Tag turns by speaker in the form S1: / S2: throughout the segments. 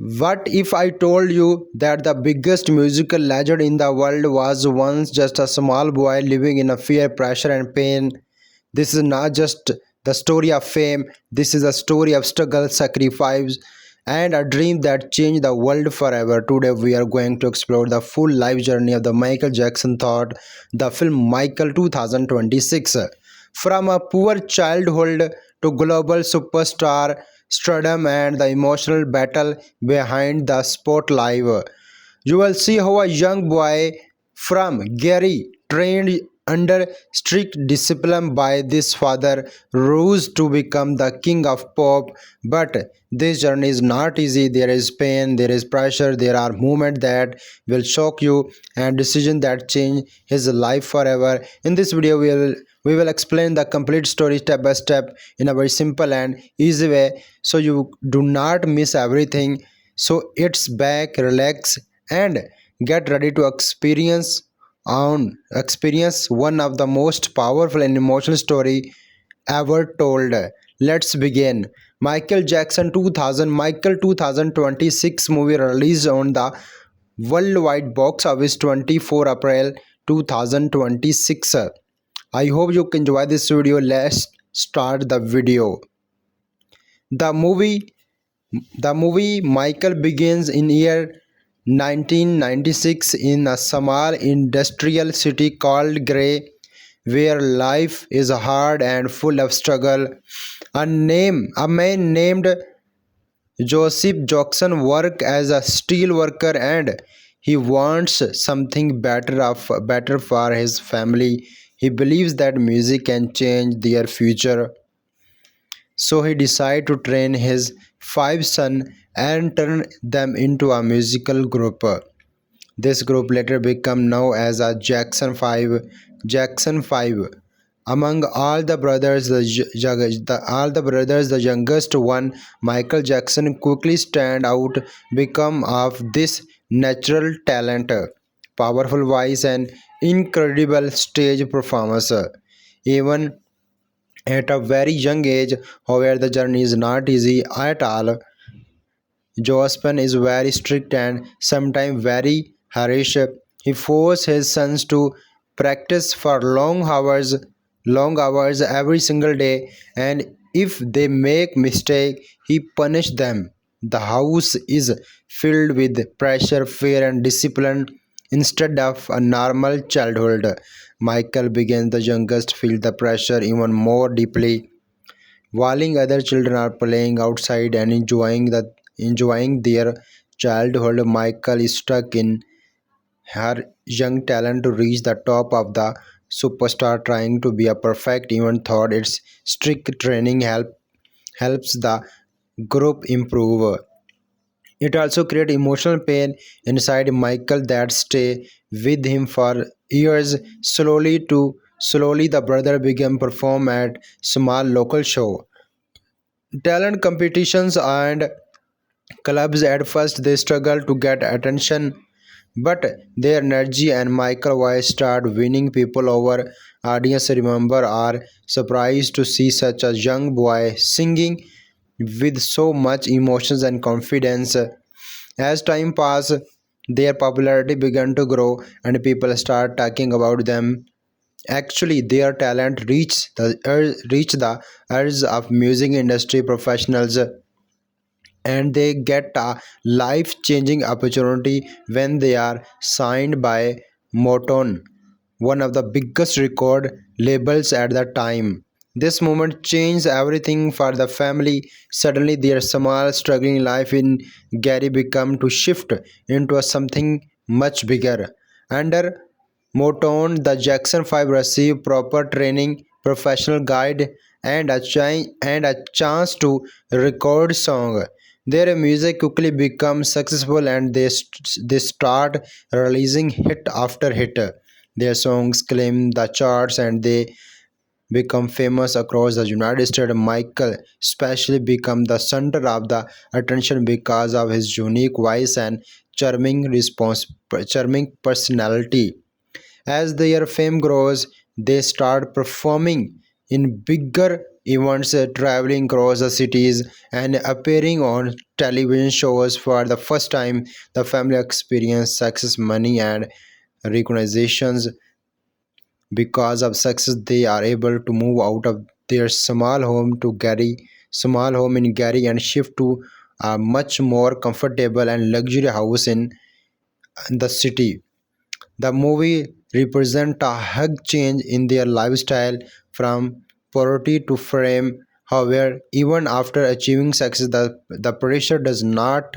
S1: What if I told you that the biggest musical legend in the world was once just a small boy living in a fear, pressure, and pain? This is not just the story of fame, this is a story of struggle, sacrifice, and a dream that changed the world forever. Today, we are going to explore the full life journey of the Michael Jackson thought, the film Michael 2026. From a poor childhood to global superstar stardom and the emotional battle behind the spotlight, you will see how a young boy from Gary, trained under strict discipline by this father, rose to become the king of pop. But this journey is not easy. There is pain, there is pressure, there are moments that will shock you, and decisions that change his life forever. In this video, we will explain the complete story step by step in a very simple and easy way, so you do not miss everything. So it's back, relax, and get ready to experience one of the most powerful and emotional story ever told. Let's begin. Michael 2026 movie released on the worldwide box office 24 April 2026. I hope you can enjoy this video. Let's start the video. The movie the movie Michael begins in year 1996 in a small industrial city called Gray, where life is hard and full of struggle. A man named Joseph Jackson works as a steel worker, and he wants something better for his family. He believes that music can change their future, so he decided to train his five sons and turn them into a musical group. This group later became known as a Jackson 5. Jackson 5. Among all the brothers, the youngest one, Michael Jackson, quickly stand out because of this natural talent, powerful voice, and incredible stage performance. Even at a very young age, however, the journey is not easy at all. Jospin is very strict and sometimes very harsh. He forces his sons to practice for long hours every single day, and if they make mistake, he punishes them. The house is filled with pressure, fear, and discipline instead of a normal childhood. Michael begins the youngest feel the pressure even more deeply. While other children are playing outside and enjoying their childhood, Michael is stuck in her young talent to reach the top of the superstar, trying to be a perfect. Even thought its strict training helps the group improve. It also creates emotional pain inside Michael that stay with him for years. Slowly the brother began perform at small local show, talent competitions, and clubs. At first they struggle to get attention, but their energy and Michael voice start winning people over. Audience remember are surprised to see such a young boy singing with so much emotions and confidence. As time passes, their popularity began to grow and people start talking about them. Actually, their talent reach the ears of music industry professionals, and they get a life-changing opportunity when they are signed by Motown, one of the biggest record labels at the time. This moment changed everything for the family. Suddenly, their small, struggling life in Gary became to shift into a something much bigger. Under Motown, the Jackson 5 received proper training, professional guide, and a chance to record song. Their music quickly becomes successful and they start releasing hit after hit. Their songs claim the charts and they become famous across the United States. Michael especially become the center of the attention because of his unique voice and charming personality. As their fame grows, they start performing in bigger events, traveling across the cities, and appearing on television shows for the first time. The family experienced success, money, and recognitions. Because of success, they are able to move out of their small home in Gary and shift to a much more comfortable and luxury house in the city. The movie represents a hug change in their lifestyle from poverty to fame. However, even after achieving success, the pressure does not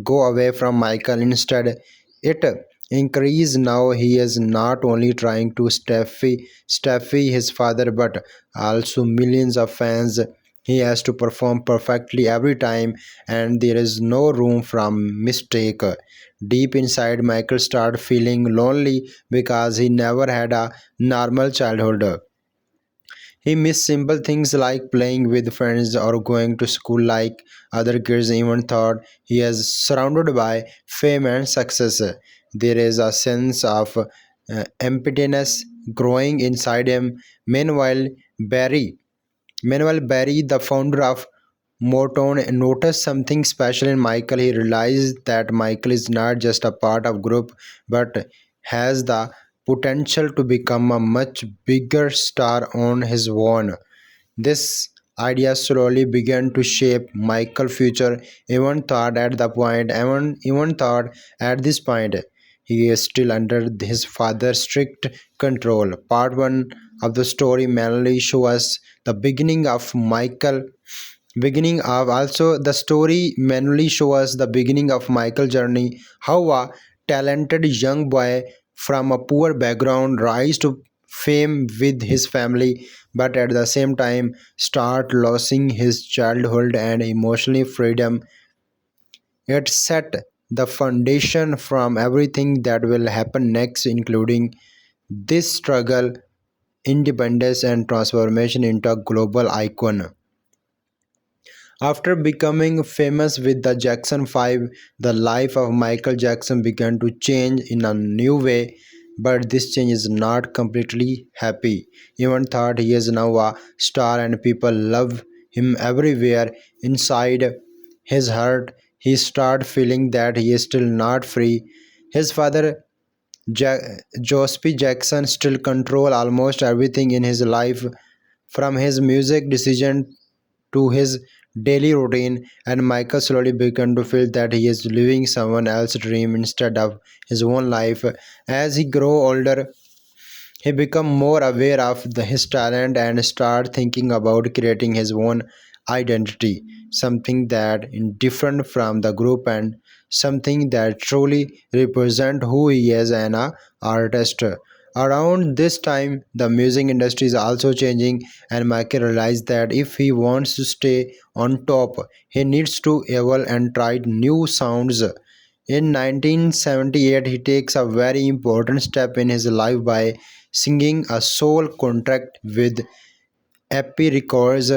S1: go away from Michael. Instead, it increases. Now he is not only trying to Steffi his father, but also millions of fans. He has to perform perfectly every time, and there is no room from mistake. Deep inside, Michael started feeling lonely because he never had a normal childhood. He missed simple things like playing with friends or going to school like other kids. Even thought he is surrounded by fame and success. There is a sense of emptiness growing inside him. Meanwhile, Barry Barry, the founder of Motown, noticed something special in Michael. He realized that Michael is not just a part of group but has the potential to become a much bigger star on his own. This idea slowly began to shape Michael's future. Even thought at this point he is still under his father's strict control. Part one of the story mainly shows us the beginning of also the story mainly shows us the beginning of Michael's journey, how a talented young boy from a poor background rise to fame with his family, but at the same time start losing his childhood and emotional freedom. It set the foundation from everything that will happen next, including this struggle, independence, and transformation into a global icon. After becoming famous with the Jackson 5, the life of Michael Jackson began to change in a new way, but this change is not completely happy. Even thought he is now a star and people love him everywhere. Inside his heart, he started feeling that he is still not free. His father Joseph Jackson still control almost everything in his life, from his music decision to his daily routine, and Michael slowly began to feel that he is living someone else's dream instead of his own life. As he grew older, he became more aware of his talent and started thinking about creating his own identity, something that is different from the group and something that truly represents who he is as an artist. Around this time, the music industry is also changing, and Michael realized that if he wants to stay on top, he needs to evolve and try new sounds. In 1978, he takes a very important step in his life by signing a sole contract with Epi Records,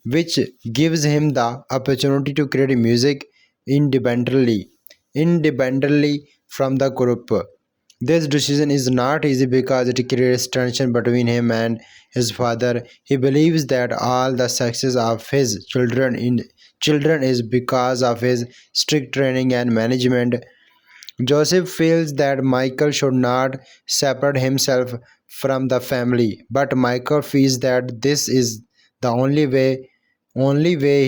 S1: which gives him the opportunity to create music independently from the group. This decision is not easy because it creates tension between him and his father. He believes that all the success of his children is because of his strict training and management. Joseph feels that Michael should not separate himself from the family, but Michael feels that this is the only way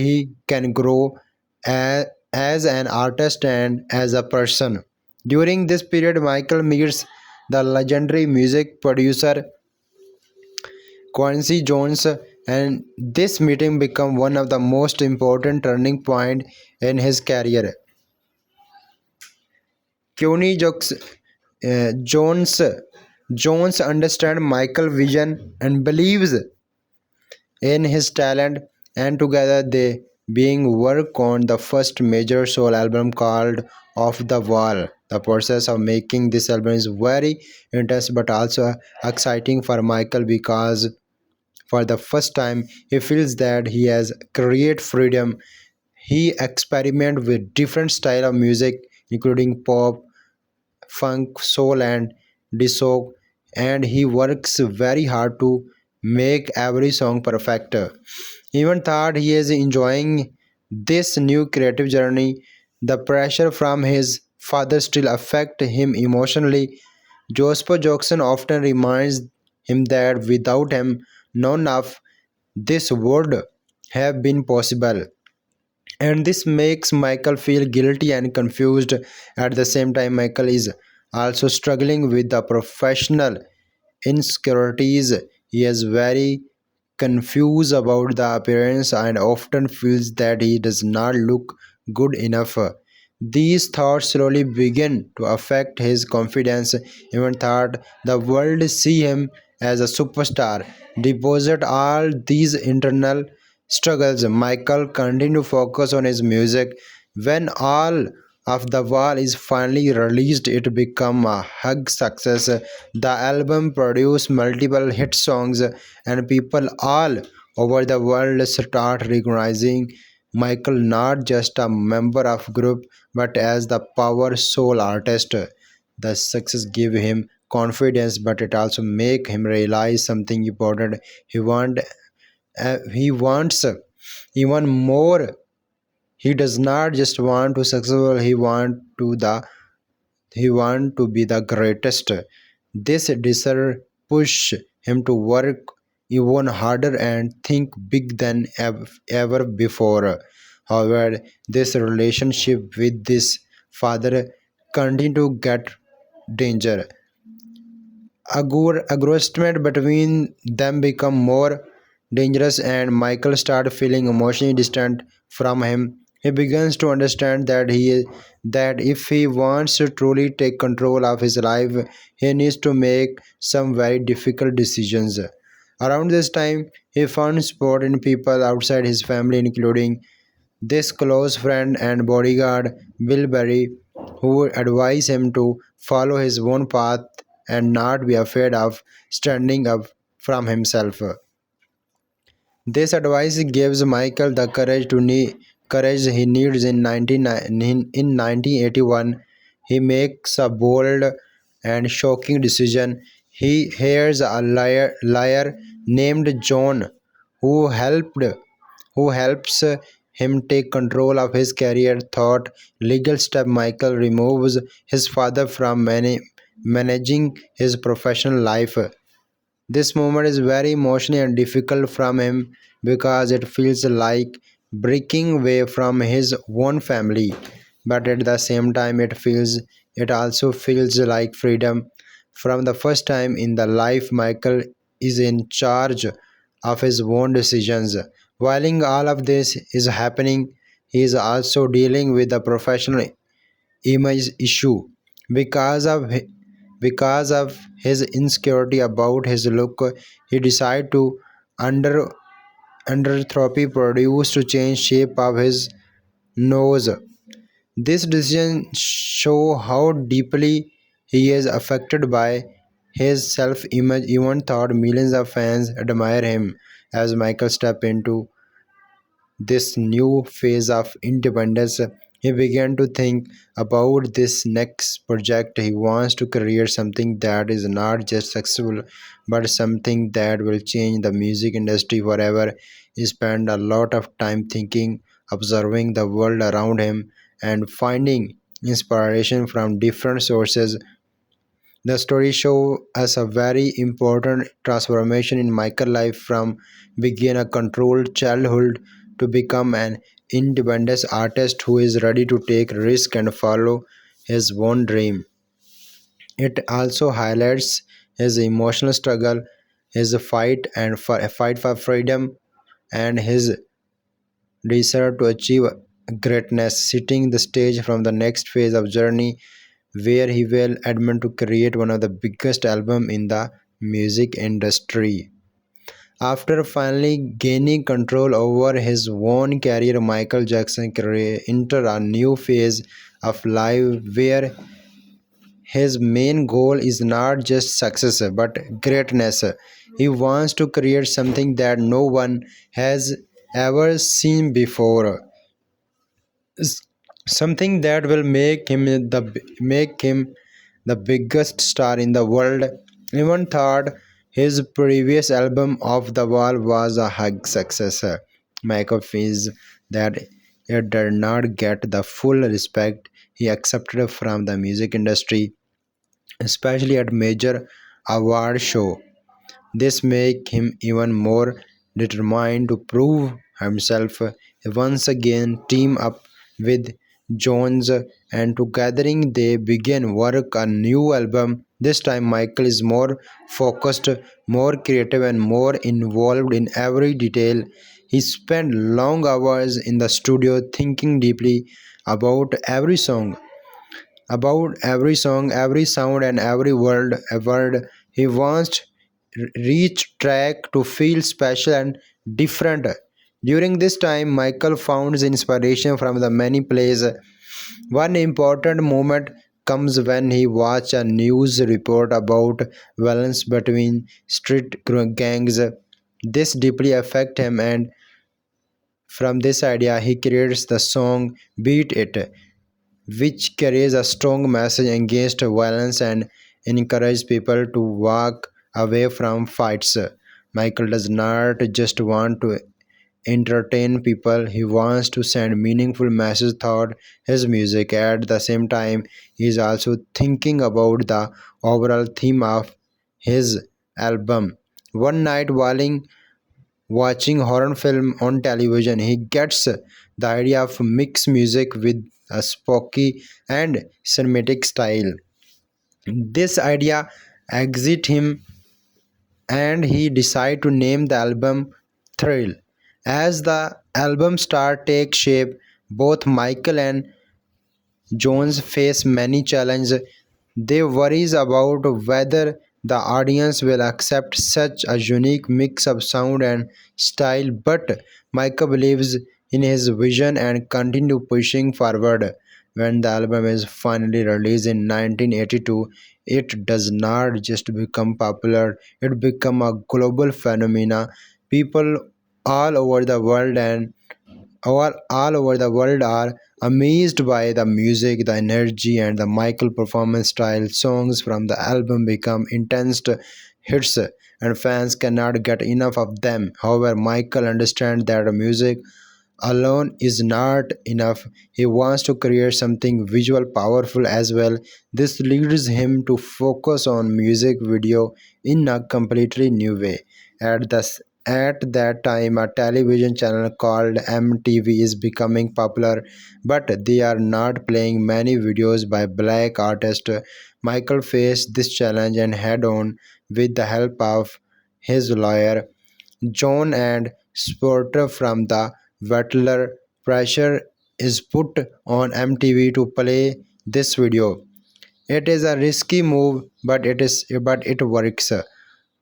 S1: he can grow as an artist and as a person. During this period, Michael meets the legendary music producer Quincy Jones, and this meeting became one of the most important turning point in his career. Quincy Jones Jones understands Michael's vision and believes in his talent, and together they being work on the first major soul album called Off the Wall. The process of making this album is very intense but also exciting for Michael because for the first time he feels that he has create freedom. He experiment with different style of music including pop, funk, soul, and disco, and he works very hard to make every song perfect. Even thought he is enjoying this new creative journey, the pressure from his father still affect him emotionally. Joseph Jackson often reminds him that without him, none of this would have been possible. And this makes Michael feel guilty and confused. At the same time, Michael is also struggling with the professional insecurities. He is very confused about the appearance and often feels that he does not look good enough. These thoughts slowly begin to affect his confidence. Even thought the world see him as a superstar. Deposit all these internal struggles. Michael continued to focus on his music. When all of the wall is finally released, it became a hug success. The album produced multiple hit songs, and people all over the world start recognizing Michael not just a member of group but as the power soul artist. The success gave him confidence, but it also make him realize something important. He wants even more. He does not just want to successful. He want to be the greatest. This desire push him to work even harder and think big than ever before. However, this relationship with this father continue to get danger. Aggressment between them become more dangerous, and Michael starts feeling emotionally distant from him. He begins to understand that if he wants to truly take control of his life, he needs to make some very difficult decisions. Around this time, he found support in people outside his family, including this close friend and bodyguard, Bill Berry, who advised him to follow his own path and not be afraid of standing up from himself. This advice gives Michael the courage he needs in 1981. He makes a bold and shocking decision. He hires a liar named John who helps him take control of his career. Thought legal step, Michael removes his father from managing his professional life. This moment is very emotional and difficult from him because it feels like breaking away from his own family, but at the same time it also feels like freedom. From the first time in the life, Michael is in charge of his own decisions. While all of this is happening, he is also dealing with the professional image issue because of his insecurity about his look. He decided to under undertrophy produce to change shape of his nose. This decision show how deeply he is affected by his self-image. Even thought millions of fans admire him as Michael step into this new phase of independence. He began to think about this next project. He wants to create something that is not just successful but something that will change the music industry forever. He spent a lot of time thinking, observing the world around him, and finding inspiration from different sources. The story shows us a very important transformation in Michael's life from being a controlled childhood to become an independent artist who is ready to take risk and follow his own dream. It also highlights his emotional struggle, his fight for freedom, and his desire to achieve greatness, setting the stage from the next phase of journey where he will admit to create one of the biggest albums in the music industry. After finally gaining control over his own career, Michael Jackson entered a new phase of life where his main goal is not just success but greatness. He wants to create something that no one has ever seen before, something that will make him the biggest star in the world. Even thought His previous album Off the Wall was a hug success. Michael feels that it did not get the full respect he accepted from the music industry, especially at major award show. This makes him even more determined to prove himself. He once again team up with Jones and together they begin work a new album. This time Michael is more focused, more creative and more involved in every detail. He spent long hours in the studio thinking deeply about every song, every sound, and every word. A word he wants each track to feel special and different. During this time, Michael found inspiration from the many places. One important moment comes when he watched a news report about violence between street gangs. This deeply affected him, and from this idea, he creates the song Beat It, which carries a strong message against violence and encourages people to walk away from fights. Michael does not just want to entertain people, he wants to send meaningful messages through his music. At the same time, he is also thinking about the overall theme of his album. One night while watching horror film on television, he gets the idea of mixed music with a spooky and cinematic style. This idea excited him and he decided to name the album Thrill. As the album start take shape, both Michael and Jones face many challenges. They worries about whether the audience will accept such a unique mix of sound and style, but Michael believes in his vision and continue pushing forward. When the album is finally released in 1982, it does not just become popular, it become a global phenomena. People all over the world and all over the world are amazed by the music, the energy, and the Michael performance style. Songs from the album become intense hits, and fans cannot get enough of them. However, Michael understands that music alone is not enough. He wants to create something visual powerful as well. This leads him to focus on music video in a completely new way. At that time, a television channel called MTV is becoming popular, but they are not playing many videos by black artists. Michael faced this challenge and head on with the help of his lawyer John and Sporter from the Wetler. Pressure is put on MTV to play this video. It is a risky move, but it works.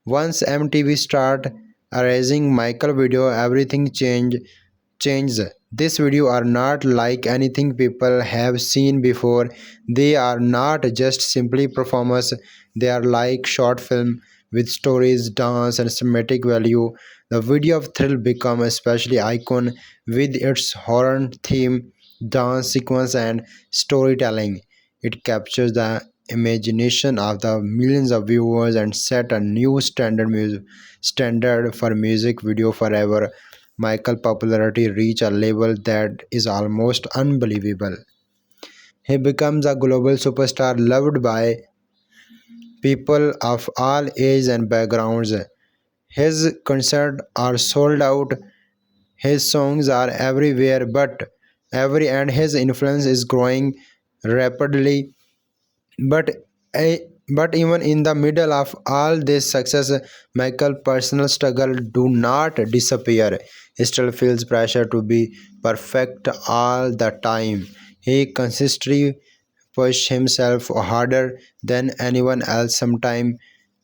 S1: Once MTV start erasing Michael video, everything changes. This video are not like anything people have seen before. They are not just simply performers. They are like short film with stories, dance, and cinematic value. The video of Thrill become especially icon with its horror theme, dance sequence, and storytelling. It captures the imagination of the millions of viewers and set a new standard for music video forever. Michael's popularity reached a level that is almost unbelievable. He becomes a global superstar loved by people of all ages and backgrounds. His concerts are sold out, his songs are everywhere, but every and his influence is growing rapidly. But I, but even in the middle of all this success, Michael's personal struggle do not disappear. He still feels pressure to be perfect all the time. He consistently push himself harder than anyone else, sometimes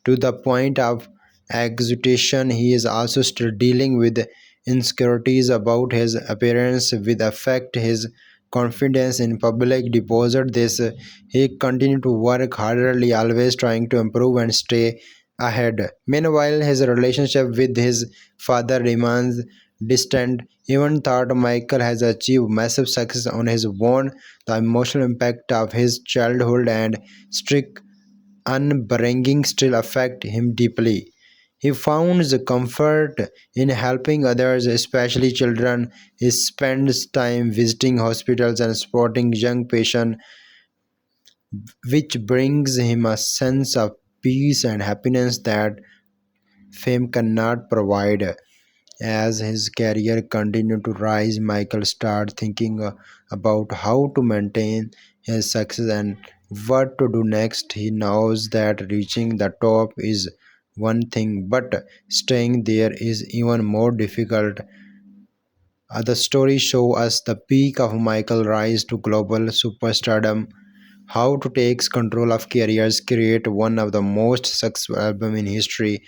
S1: to the point of exhaustion. He is also still dealing with insecurities about his appearance, with affect his confidence in public. Deposit this, he continued to work harderly, always trying to improve and stay ahead. Meanwhile, his relationship with his father remains distant. Even thought Michael has achieved massive success on his own, the emotional impact of his childhood and strict upbringing still affect him deeply. He finds comfort in helping others, especially children. He spends time visiting hospitals and supporting young patients, which brings him a sense of peace and happiness that fame cannot provide. As his career continued to rise, Michael started thinking about how to maintain his success and what to do next. He knows that reaching the top is one thing, but staying there is even more difficult. The story shows us the peak of Michael's rise to global superstardom, how to take control of careers, create one of the most successful albums in history,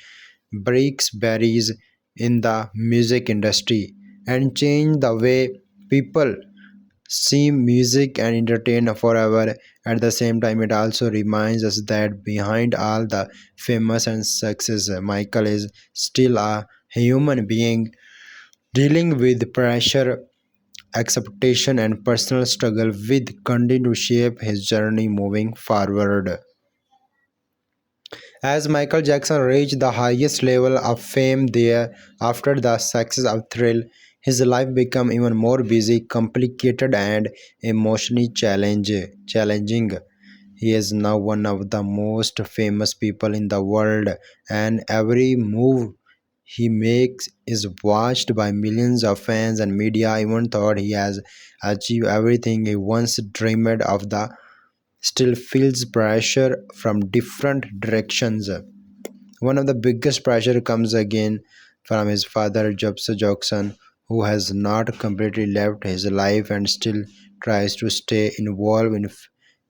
S1: breaks barriers in the music industry, and change the way people see music and entertain forever. At the same time, it also reminds us that behind all the famous and success, Michael is still a human being dealing with pressure, expectation, and personal struggle with continue to shape his journey moving forward. As Michael Jackson reached the highest level of fame there after the success of Thrill, his life became even more busy, complicated, and emotionally challenging. He is now one of the most famous people in the world, and every move he makes is watched by millions of fans and media. Even thought he has achieved everything he once dreamed of, the still feels pressure from different directions. One of the biggest pressure comes again from his father Jaafar Jackson, who has not completely left his life and still tries to stay involved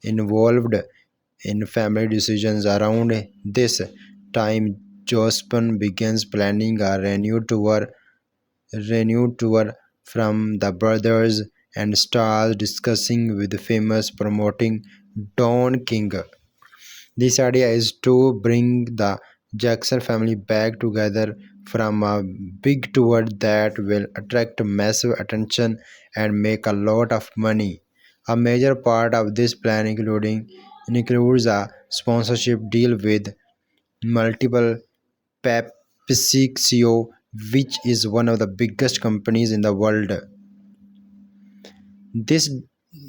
S1: in family decisions. Around this time, Jospin begins planning a renewed tour from the brothers and starts discussing with famous promoting Don King. This idea is to bring the Jackson family back together from a big tour that will attract massive attention and make a lot of money. A major part of this plan includes a sponsorship deal with multiple PepsiCo, which is one of the biggest companies in the world. This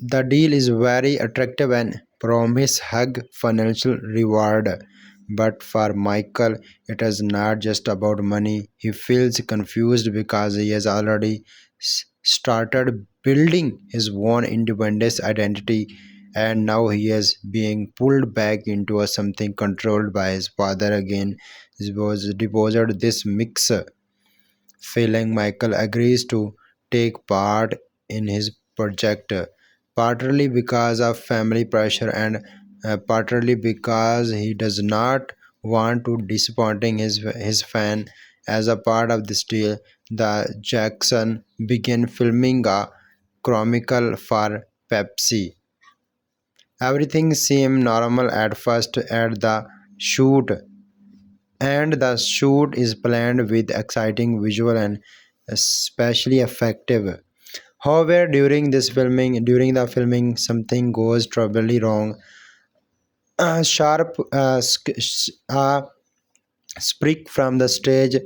S1: the deal is very attractive and promise hug financial reward. But for Michael, it is not just about money. He feels confused because he has already started building his own independence identity, and now he is being pulled back into a something controlled by his father again. He was deposited this mix feeling. Michael agrees to take part in his project, partly because of family pressure and partly because he does not want to disappointing his fan. As a part of this deal, the Jackson began filming a chronicle for Pepsi. Everything seemed normal at first at the shoot, and the shoot is planned with exciting visual and especially effective. However, during the filming, something goes terribly wrong. A sharp sprig from the stage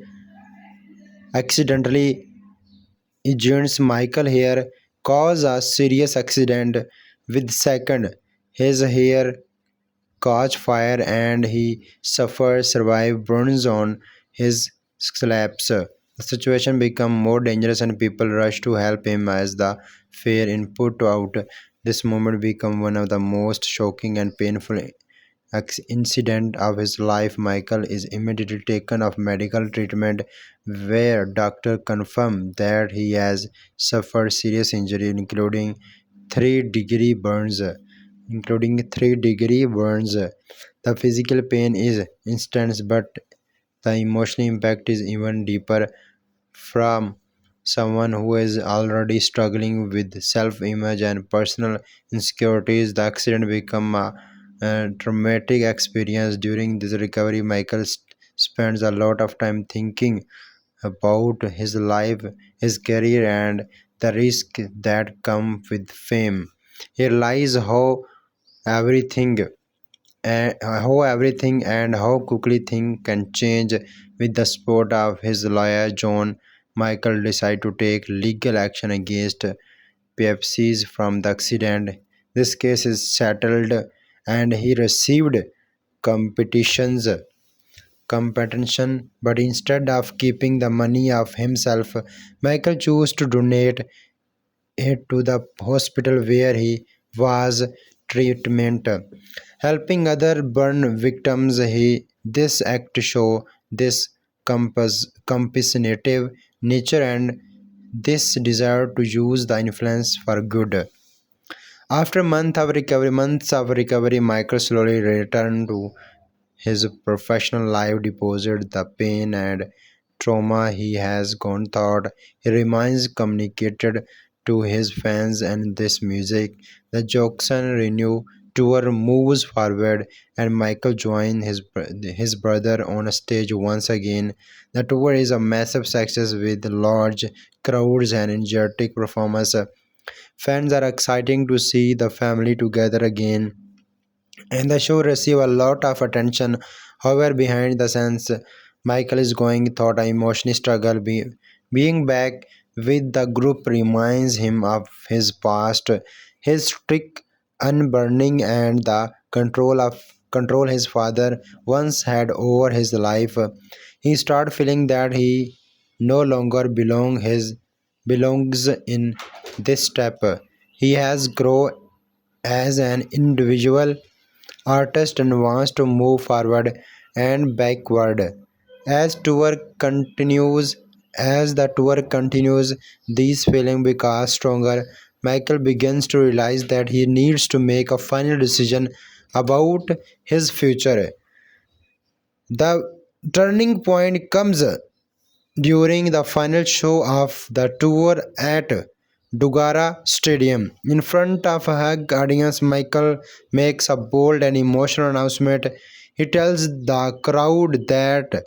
S1: accidentally ejects Michael hair, cause a serious accident. With second, his hair catch fire and he suffers survive burns on his scalps. The situation become more dangerous and people rush to help him as the fear input out. This moment become one of the most shocking and painful incident of his life. Michael is immediately taken off medical treatment where doctor confirm that he has suffered serious injury including 3-degree burns. The physical pain is intense, but the emotional impact is even deeper. From someone who is already struggling with self-image and personal insecurities, the accident become a traumatic experience. During this recovery, Michael spends a lot of time thinking about his life, his career, and the risk that come with fame. He realizes everything how everything and how quickly things can change With the support of his lawyer John, Michael decided to take legal action against PFCs from the accident. This case is settled and he received competitions compensation, but instead of keeping the money of himself, Michael chose to donate it to the hospital where he was treatment. Helping other burn victims, this act show this compassionate nature and this desire to use the influence for good. After months of recovery, Michael slowly returned to his professional life, deposited the pain and trauma he has gone through. He remains communicated to his fans and this music. The Jackson Renew tour moves forward and Michael joins his brother on a stage once again. The tour is a massive success with large crowds and energetic performance. Fans are excited to see the family together again and the show received a lot of attention. However, behind the scenes, Michael is going through an emotional struggle. Being back with the group reminds him of his past, his strict unburning, and the control his father once had over his life. He starts feeling that he no longer belongs in this step. He has grown as an individual artist and wants to move forward and backward. As tour continues, as the tour continues, these feelings become stronger. Michael begins to realize that he needs to make a final decision about his future. The turning point comes during the final show of the tour at Dugara Stadium. In front of a huge audience, Michael makes a bold and emotional announcement. He tells the crowd that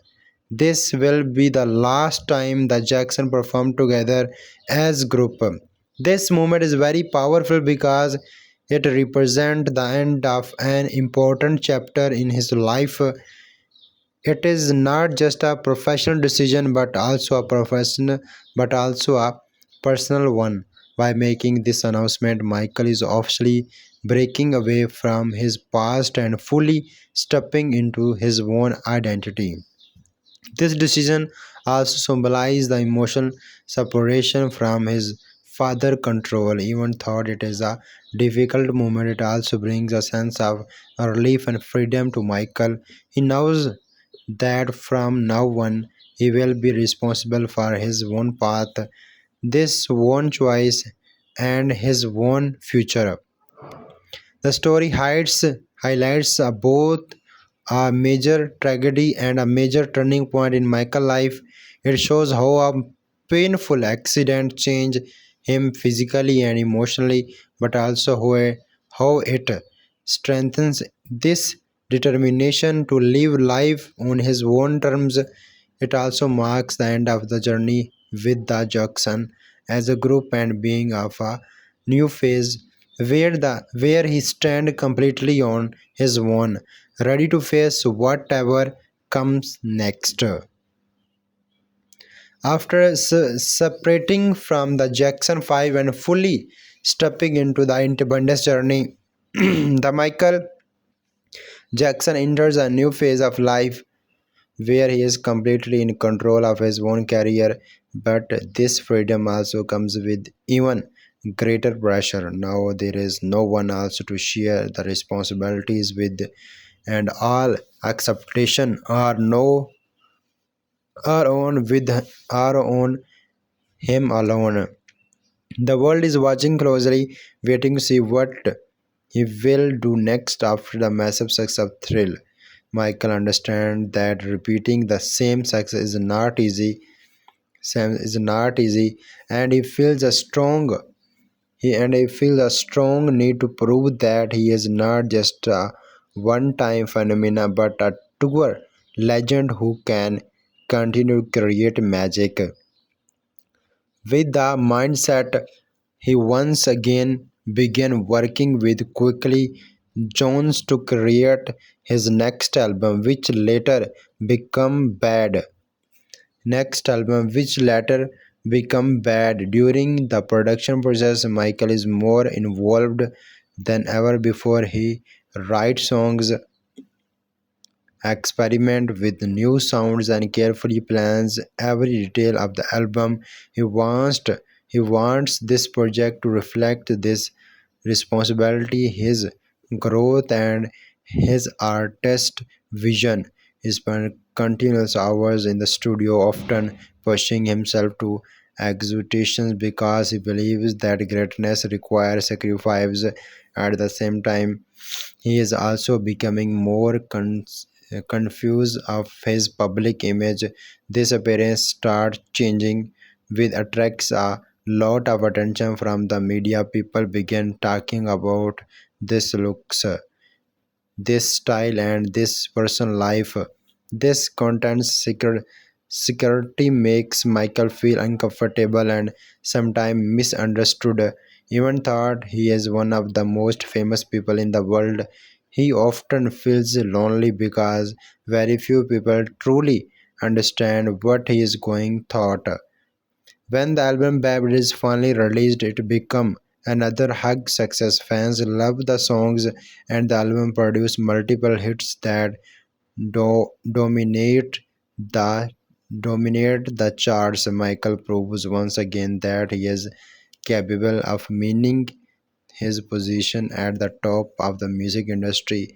S1: this will be the last time the Jackson perform together as group. This moment is very powerful because it represents the end of an important chapter in his life. It is not just a professional decision but also a personal one. By making this announcement, Michael is officially breaking away from his past and fully stepping into his own identity. This decision also symbolizes the emotional separation from his father control. Even though it is a difficult moment, it also brings a sense of relief and freedom to Michael. He knows that from now on he will be responsible for his own path, this own choice, and his own future. The story highlights both a major tragedy and a major turning point in Michael's life. It shows how a painful accident changed him physically and emotionally, but also how it strengthens this determination to live life on his own terms. It also marks the end of the journey with the Jackson as a group and being of a new phase where he stand completely on his own, ready to face whatever comes next. After separating from the Jackson 5 and fully stepping into the independence journey, the Michael Jackson enters a new phase of life where he is completely in control of his own career. But this freedom also comes with even greater pressure. Now there is no one else to share the responsibilities with, and all acceptation are on him alone. The world is watching closely, waiting to see what he will do next after the massive success of Thrill. Michael understands that repeating the same success is not easy, and he feels a strong need to prove that he is not just a one-time phenomenon, but a tour legend who can continue to create magic. With the mindset, he once again began working with Quickly Jones to create his next album, which later became Bad. next album, which later become bad. During the production process, Michael is more involved than ever before. He writes songs, experiment with new sounds, and carefully plans every detail of the album. He wants this project to reflect this responsibility, his growth, and his artist vision. He spent continuous hours in the studio, often pushing himself to exhaustion because he believes that greatness requires sacrifice. At the same time, he is also becoming more confused of his public image. This appearance starts changing, which attracts a lot of attention from the media. People begin talking about this looks, this style, and this personal life. This content security makes Michael feel uncomfortable and sometimes misunderstood. Even thought he is one of the most famous people in the world, he often feels lonely because very few people truly understand what he is going through. When the album Bad is finally released, it became another hug success. Fans loved the songs, and the album produced multiple hits that do- dominate the dominate the charts. Michael proves once again that he is capable of meaning his position at the top of the music industry.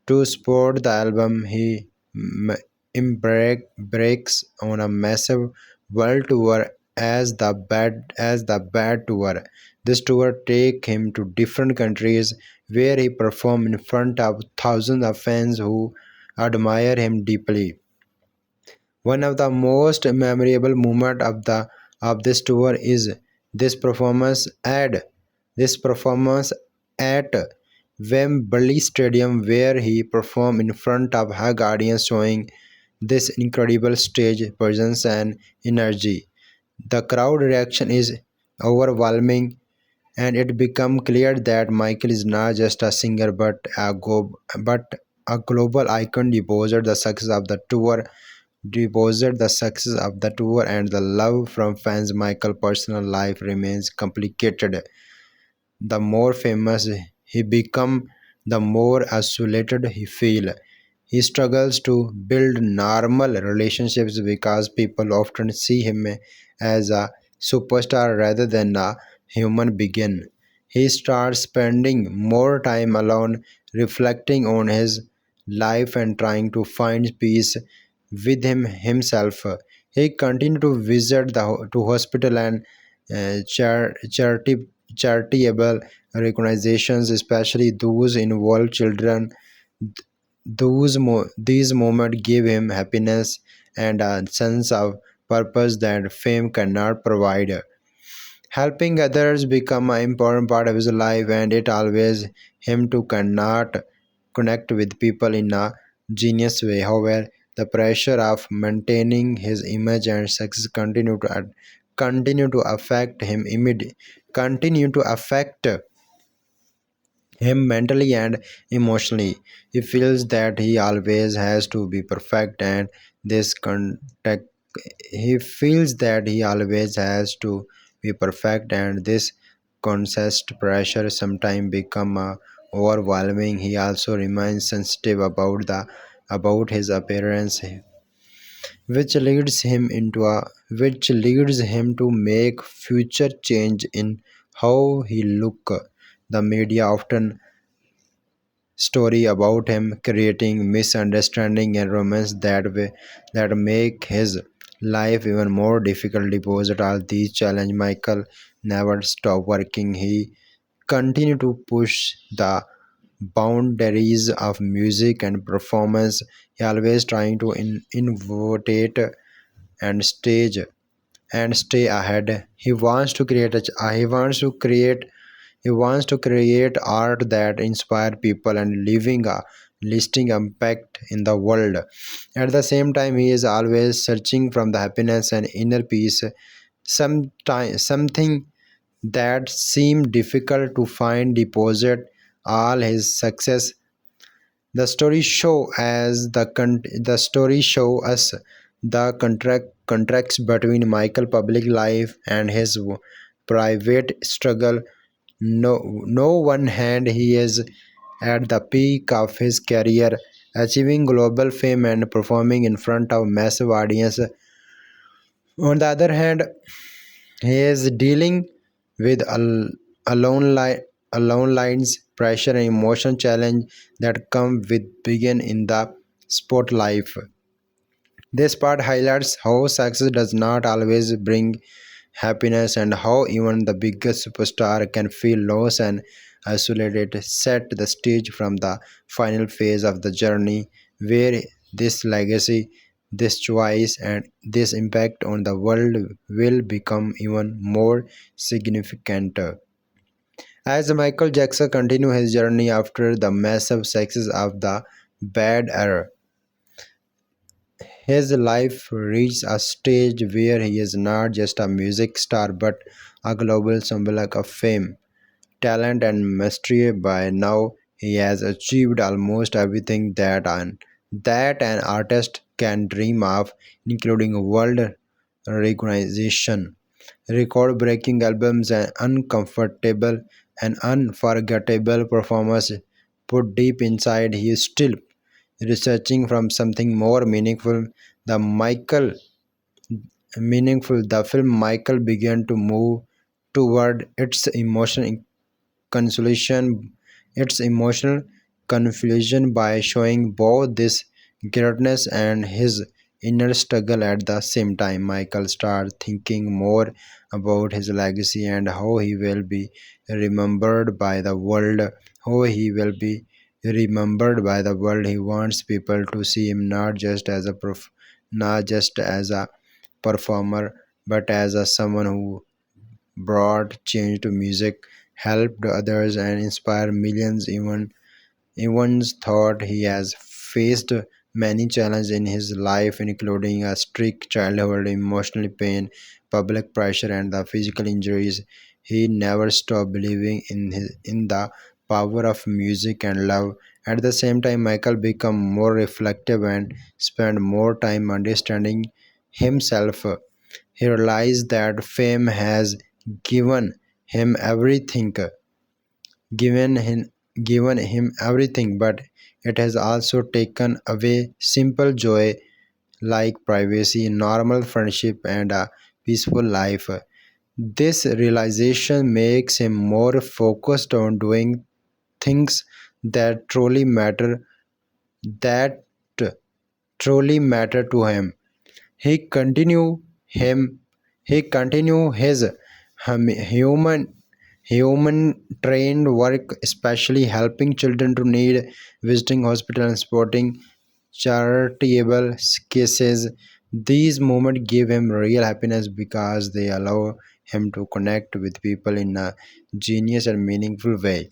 S1: To support the album, he embarks on a massive world tour as the Bad Tour. This tour takes him to different countries where he performs in front of thousands of fans who admire him deeply. One of the most memorable moments of this tour is this performance at this performance at Wembley Stadium, where he performed in front of a audience, showing this incredible stage presence and energy. The crowd reaction is overwhelming, and it becomes clear that Michael is not just a singer but a global icon. Deposit the success of the tour and the love from fans. Michael's personal life remains complicated. The more famous he becomes, the more isolated he feels. He struggles to build normal relationships because people often see him as a superstar rather than a human being. He starts spending more time alone, reflecting on his life and trying to find peace with himself. He continued to visit to hospital and charitable organizations, especially those involve children. These moments give him happiness and a sense of purpose that fame cannot provide. Helping others become an important part of his life, and it always him to cannot connect with people in a genius way. However, the pressure of maintaining his image and success continue to affect him continue to affect him mentally and emotionally. He feels that he always has to be perfect, and this contact he feels that he always has to be perfect, and this constant pressure sometimes become overwhelming. He also remains sensitive about his appearance, which leads him to make future change in how he look. The media often story about him, creating misunderstanding and romance that make his life even more difficult. Deposit all these challenge, Michael never stop working. He continued to push the boundaries of music and performance. He always trying to innovate and stage and stay ahead. He wants to create art that inspire people and leaving a lasting impact in the world. At the same time, he is always searching from the happiness and inner peace, something that seemed difficult to find. Deposit all his success. The story show us The contracts between Michael's public life and his private struggle. No one hand he is at the peak of his career, achieving global fame and performing in front of massive audience. On the other hand, he is dealing with alone, alone lines, pressure, and emotional challenge that come with begin in the sport life. This part highlights how success does not always bring happiness and how even the biggest superstar can feel lost and isolated. Set the stage from the final phase of the journey where this legacy, this choice, and this impact on the world will become even more significant. As Michael Jackson continued his journey after the massive success of the Bad Era, his life reached a stage where he is not just a music star but a global symbol of fame, talent, and mastery. By now, he has achieved almost everything that an artist can dream of, including world recognition, record-breaking albums, and uncomfortable and unforgettable performance. Put deep inside, he is still researching from something more meaningful. The Michael the film Michael began to move toward consolation its emotional confusion by showing both this greatness and his inner struggle at the same time. Michael started thinking more about his legacy and how he will be remembered by the world. How he will be remembered by the world. He wants people to see him not just as a performer, but as a someone who brought change to music, helped others, and inspired millions. Evans thought he has faced many challenges in his life, including a strict childhood, emotional pain, public pressure, and the physical injuries. He never stopped believing in the power of music and love. At the same time, Michael became more reflective and spent more time understanding himself. He realized that fame has given him everything, given him, given him everything, but it has also taken away simple joy like privacy, normal friendship, and a peaceful life. This realization makes him more focused on doing things that that truly matter to him. He continue him he continue his human trained work, especially helping children to need, visiting hospitals and supporting charitable cases. These moments give him real happiness because they allow him to connect with people in a genius and meaningful way.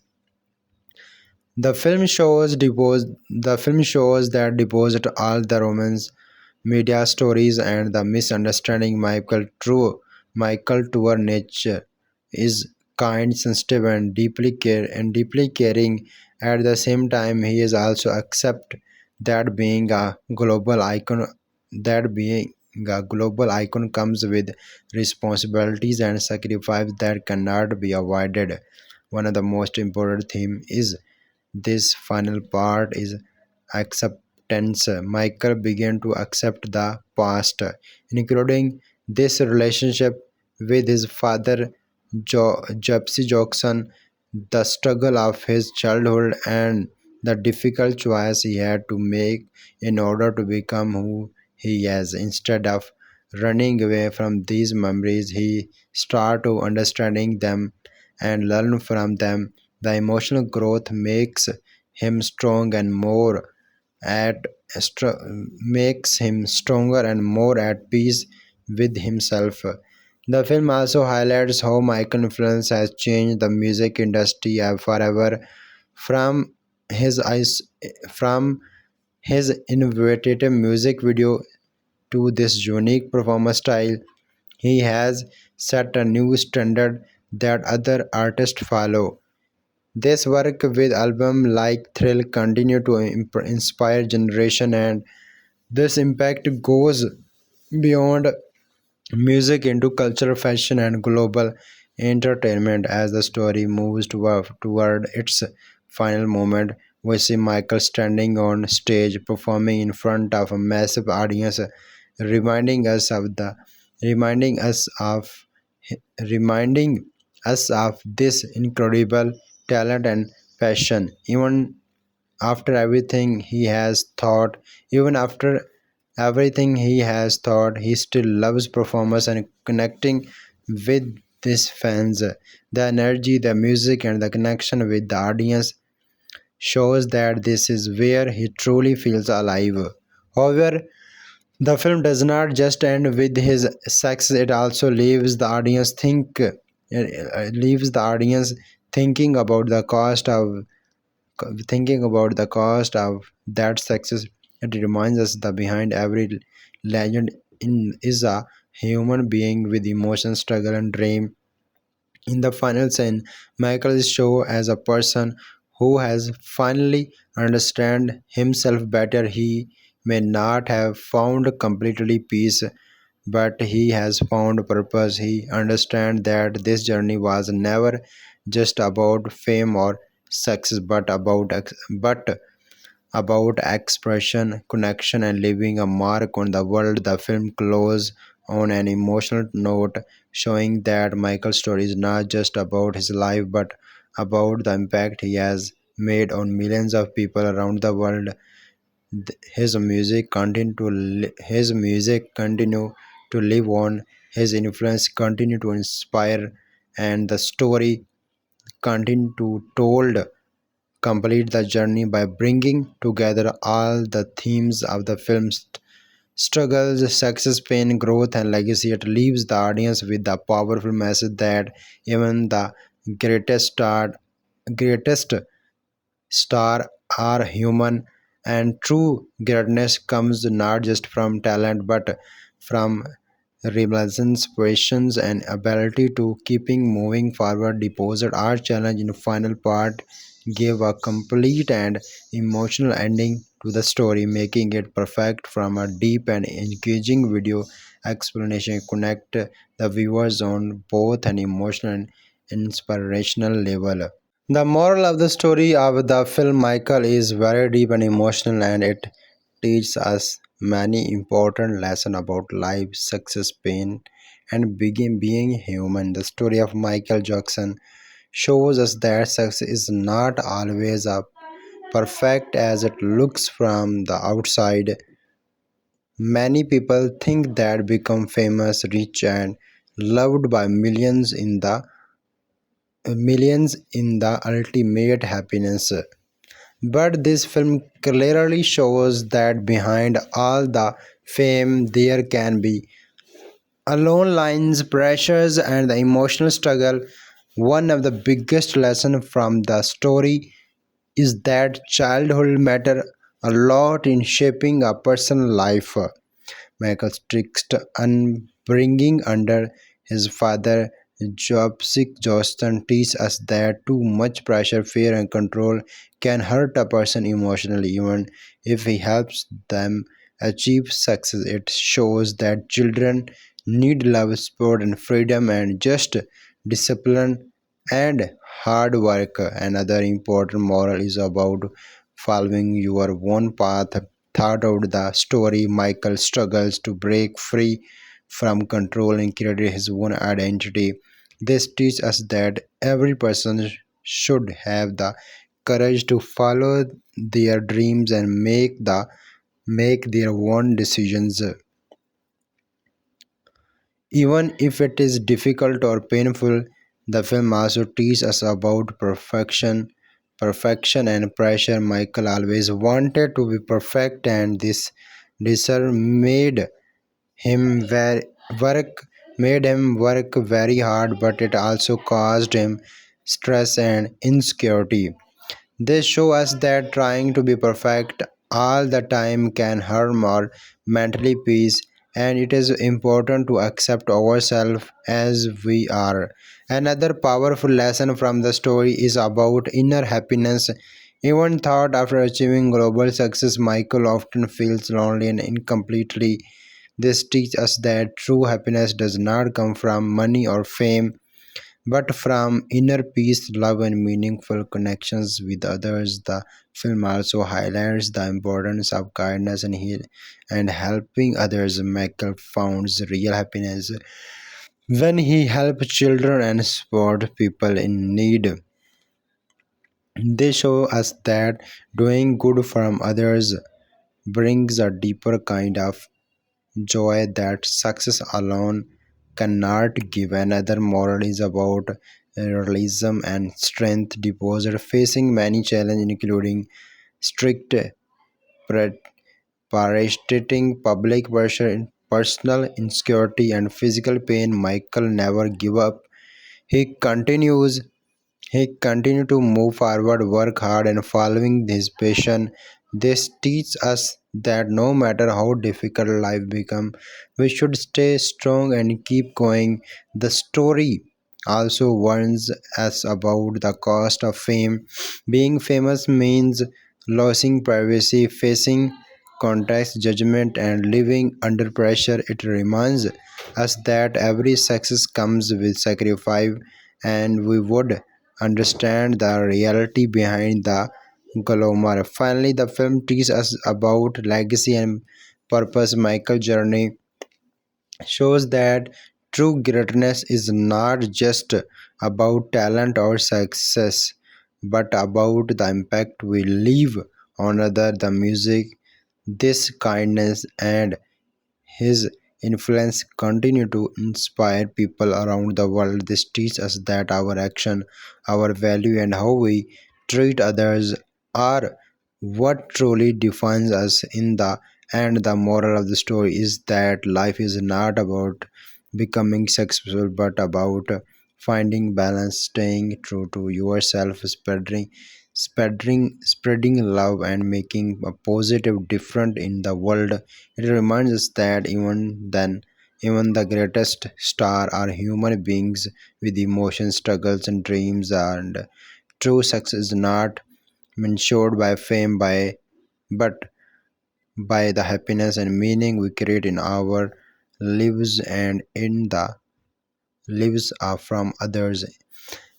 S1: The film shows that deposit all the romance, media stories, and the misunderstanding. Michael toward nature is kind, sensitive, and deeply caring. At the same time, he is also accept that being a global icon comes with responsibilities and sacrifice that cannot be avoided. One of the most important themes is this final part is acceptance. Michael began to accept the past, including this relationship with his father, Gypsy Jackson, the struggle of his childhood, and the difficult choice he had to make in order to become who he is. Instead of running away from these memories, he started to understanding them and learn from them. The emotional growth at makes him stronger and more at peace with himself. The film also highlights how Michael's influence has changed the music industry forever, from his eyes, from his innovative music video to this unique performance style. He has set a new standard that other artists follow. This work with albums like Thrill continue to inspire generation, and this impact goes beyond music into culture, fashion, and global entertainment. As the story moves toward its final moment, we see Michael standing on stage performing in front of a massive audience, reminding us of the reminding us of reminding us of this incredible talent and passion. After everything he has thought, Even after everything he has thought, he still loves performance and connecting with his fans. The energy, the music, and the connection with the audience shows that this is where he truly feels alive. However, the film does not just end with his sex; it also leaves the audience thinking about the cost of that success. It reminds us that behind every legend is a human being with emotion, struggle, and dream. In the final scene, Michael is shown as a person who has finally understand himself better. He may not have found completely peace, but he has found purpose. He understands that this journey was never just about fame or success, but about expression, connection, and leaving a mark on the world. The film closes on an emotional note, showing that Michael's story is not just about his life but about the impact he has made on millions of people around the world. His music continue to live on. His influence continue to inspire, and the story continue to told complete the journey by bringing together all the themes of the film's struggles, success, pain, growth, and legacy. It leaves the audience with the powerful message that even the greatest greatest star are human, and true greatness comes not just from talent but from resilience, patience, and ability to keeping moving forward. Deposit our challenge in the final part gave a complete and emotional ending to the story, making it perfect from a deep and engaging video explanation connect the viewers on both an emotional and inspirational level. The moral of the story of the film Michael is very deep and emotional, and it teaches us many important lessons about life, success, pain, and being human. The story of Michael Jackson shows us that success is not always as perfect as it looks from the outside. Many people think that become famous, rich, and loved by millions in the ultimate happiness. But this film clearly shows that behind all the fame, there can be alone lines, pressures, and the emotional struggle. One of the biggest lessons from the story is that childhood matter a lot in shaping a person's life. Michael's strict upbringing under his father Jobsic Joston teaches us that too much pressure, fear, and control can hurt a person emotionally, even if he helps them achieve success. It shows that children need love, support, and freedom, and just discipline and hard work. Another important moral is about following your own path. Throughout the story, Michael struggles to break free from control and create his own identity. This teaches us that every person should have the courage to follow their dreams and make their own decisions, even if it is difficult or painful. The film also teaches us about perfection and pressure. Michael always wanted to be perfect, and this desire him ver- work made him work very hard, but it also caused him stress and insecurity. They show us that trying to be perfect all the time can harm our mentally peace, and it is important to accept ourselves as we are. Another powerful lesson from the story is about inner happiness. Even thought after achieving global success, Michael often feels lonely and incompletely. This teaches us that true happiness does not come from money or fame, but from inner peace, love, and meaningful connections with others. The film also highlights the importance of kindness and helping others. Michael founds real happiness when he helps children and support people in need. They show us that doing good from others brings a deeper kind of joy that success alone cannot give. Another moral is about realism and strength. Deposit facing many challenges, including strict pre- parastating public pressure, personal insecurity, and physical pain. Michael never give up. He continues he continued to move forward, work hard, and following his passion. This teaches us that no matter how difficult life becomes, we should stay strong and keep going. The story also warns us about the cost of fame. Being famous means losing privacy, facing context, judgment, and living under pressure. It reminds us that every success comes with sacrifice, and we would understand the reality behind the glamour. Finally, the film teaches us about legacy and purpose. Michael's journey shows that true greatness is not just about talent or success, but about the impact we leave on others. The music, this kindness, and his influence continue to inspire people around the world. This teaches us that our action, our value, and how we treat others are what truly defines us. In the end, the moral of the story is that life is not about becoming successful, but about finding balance, staying true to yourself, spreading love, and making a positive difference in the world. It reminds us that even the greatest star are human beings with emotions, struggles, and dreams. And true success is not measured by fame, but by the happiness and meaning we create in our lives and in the lives are from others.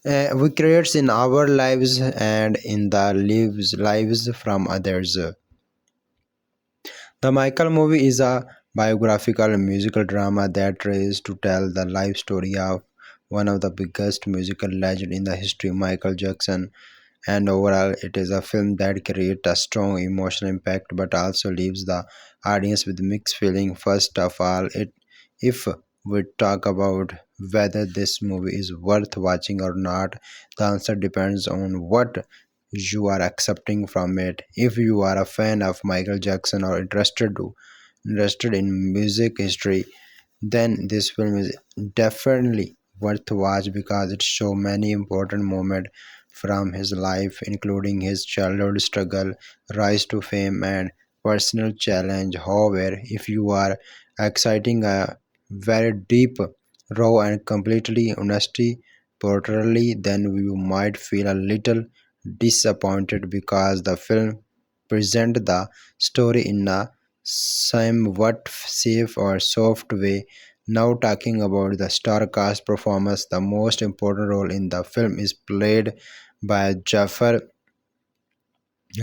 S1: We create in our lives and in the lives from others. The Michael movie is a biographical musical drama that tries to tell the life story of one of the biggest musical legends in the history, Michael Jackson. And overall, it is a film that creates a strong emotional impact but also leaves the audience with mixed feeling. First of all, it if we talk about whether this movie is worth watching or not, the answer depends on what you are accepting from it. If you are a fan of Michael Jackson or interested in music history, then this film is definitely worth to watch because it shows many important moments from his life, including his childhood struggle, rise to fame, and personal challenge. However, if you are exciting a very deep, raw, and completely honesty portrayal, then you might feel a little disappointed because the film presents the story in a somewhat safe or soft way. Now, talking about the star cast performance, the most important role in the film is played by Jaafar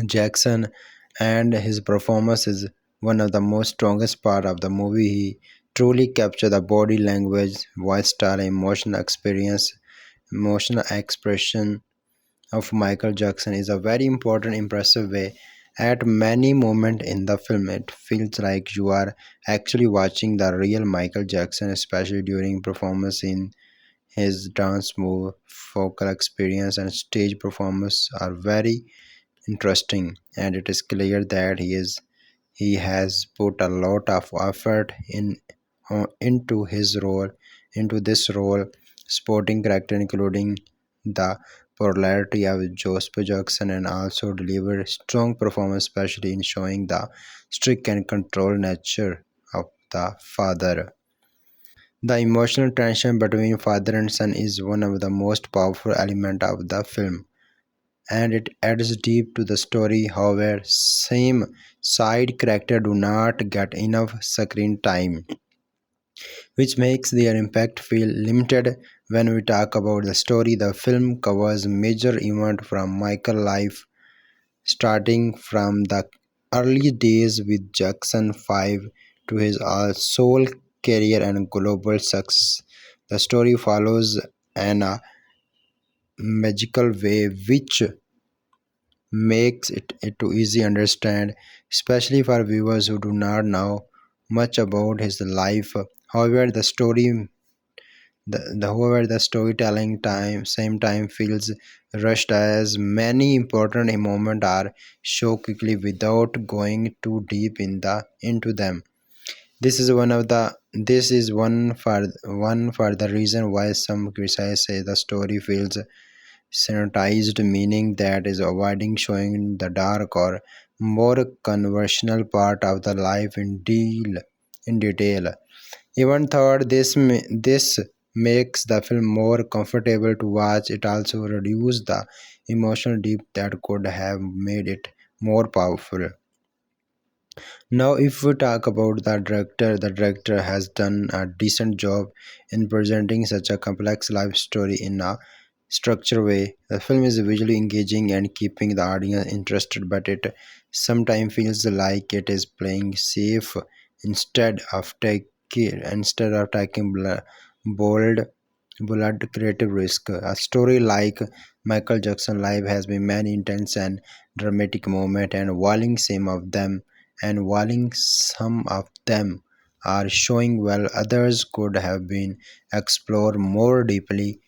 S1: Jackson, and his performance is one of the most strongest part of the movie. He truly captured the body language, voice style, emotional expression of Michael Jackson is a very important, impressive way. At many moments in the film, it feels like you are actually watching the real Michael Jackson, especially during performance in his dance move, vocal experience, and stage performance are very interesting. And it is clear that he has put a lot of effort into his role, into this role, sporting character, including the polarity of Joshua Jackson, and also delivered strong performance, especially in showing the strict and controlled nature of the father. The emotional tension between father and son is one of the most powerful elements of the film. and it adds deep to the story. However, same side character do not get enough screen time, which makes their impact feel limited. When we talk about the story, the film covers major events from Michael's life, starting from the early days with Jackson 5 to his sole career and global success. The story follows an magical way which makes it too easy to understand, especially for viewers who do not know much about his life. However, the storytelling time same time feels rushed as many important moments are shown quickly without going too deep into them. This is one for the reason why some critics say the story feels sanitized, meaning that is avoiding showing the dark or more conventional part of the life in detail. Even though this makes the film more comfortable to watch, it also reduces the emotional depth that could have made it more powerful. Now, if we talk about the director has done a decent job in presenting such a complex life story in a structured way. The film is visually engaging and keeping the audience interested, but it sometimes feels like it is playing safe instead of taking bold blood creative risk. A story like Michael Jackson Live has been many intense and dramatic moments, and while some of them are showing well, others could have been explored more deeply.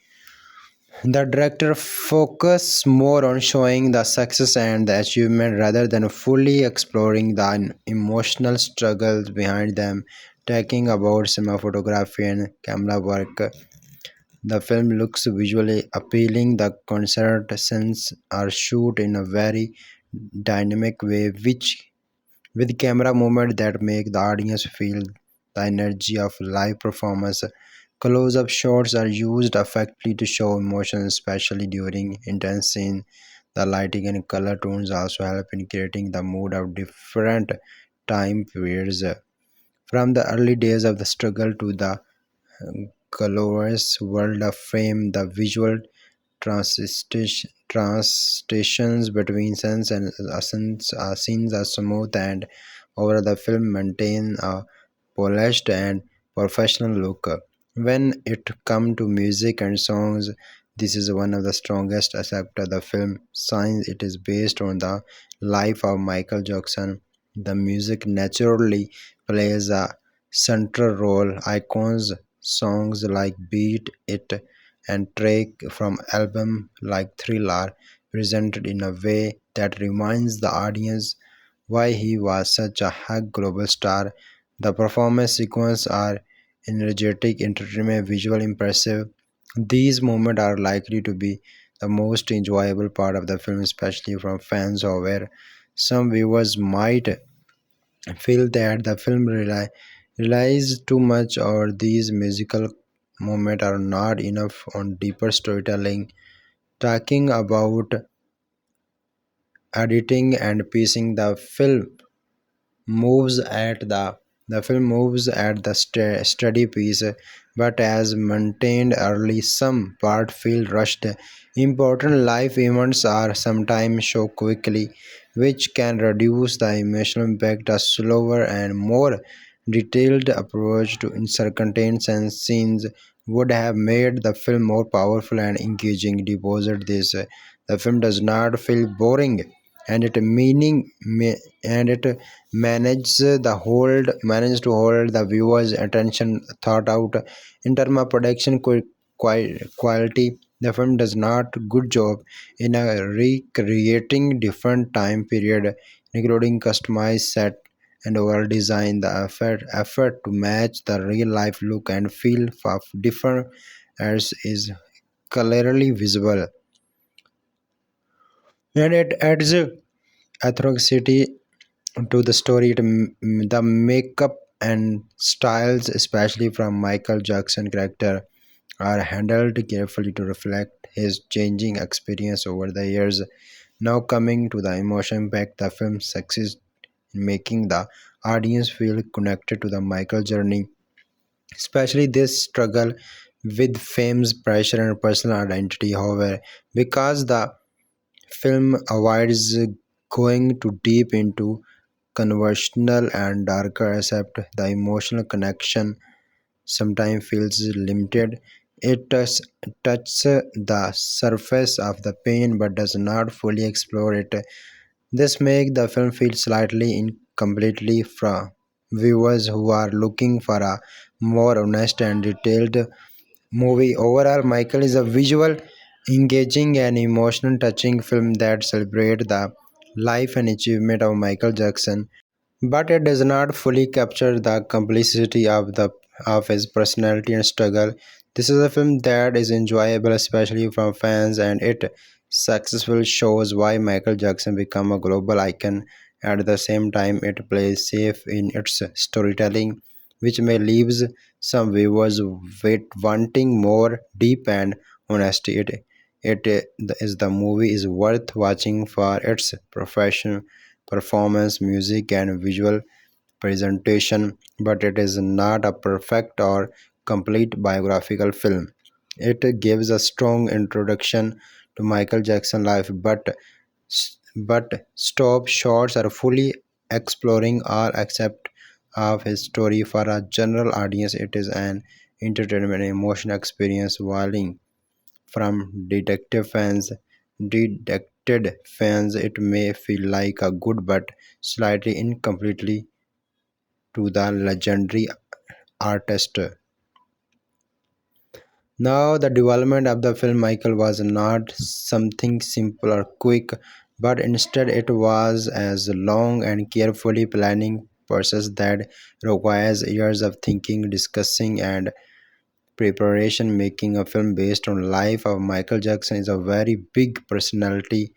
S1: The director focused more on showing the success and the achievement rather than fully exploring the emotional struggles behind them. Talking about cinematography and camera work, the film looks visually appealing. The concert scenes are shot in a very dynamic way, which with camera movement that make the audience feel the energy of live performance. Close-up shots are used effectively to show emotion, especially during intense scenes. The lighting and color tones also help in creating the mood of different time periods. From the early days of the struggle to the glorious world of fame, the visual transitions between scenes are smooth, and overall the film maintains a polished and professional look. When it comes to music and songs, this is one of the strongest aspects of the film. Since it is based on the life of Michael Jackson, the music naturally plays a central role. Icons songs like Beat It and track from album like Thrill are presented in a way that reminds the audience why he was such a hug global star. The performance sequences are energetic, entertainment, visual impressive. These moments are likely to be the most enjoyable part of the film, especially from fans. However, some viewers might feel that the film relies too much or these musical moments are not enough on deeper storytelling. Talking about editing and piecing, the film moves at the steady pace, but as maintained early, some parts feel rushed. Important life events are sometimes shown quickly, which can reduce the emotional impact. A slower and more detailed approach to circumstance and scenes would have made the film more powerful and engaging. Deposit this, the film does not feel boring, and it managed to hold the viewer's attention thought out. In terms of production quality, the film does not good job in recreating different time period, including customized set and overall design. The effort to match the real life look and feel of different as is clearly visible, and it adds authenticity to the story. The makeup and styles, especially from Michael Jackson character, are handled carefully to reflect his changing experience over the years. Now, coming to the emotional impact, the film succeeds in making the audience feel connected to the Michael journey, especially this struggle with fame's pressure and personal identity. However, because the film avoids going too deep into conversational and darker aspect, the emotional connection sometimes feels limited. It touches the surface of the pain but does not fully explore it. This makes the film feel slightly incompletely for viewers who are looking for a more honest and detailed movie. Overall, Michael is a visual, engaging, and emotional touching film that celebrates the life and achievement of Michael Jackson, but it does not fully capture the complexity of his personality and struggle. This is a film that is enjoyable, especially from fans, and it successfully shows why Michael Jackson became a global icon. At the same time, it plays safe in its storytelling, which may leaves some viewers wanting more deep and honesty. It is the movie is worth watching for its profession performance, music, and visual presentation, but it is not a perfect or complete biographical film. It gives a strong introduction to Michael Jackson's life, but stop shots are fully exploring all aspects of his story for a general audience. It is an entertainment emotional experience while from detected fans, it may feel like a good but slightly incompletely to the legendary artist. Now, the development of the film Michael was not something simple or quick, but instead it was as long and carefully planning process that requires years of thinking, discussing, and preparation. Making a film based on life of Michael Jackson is a very big personality,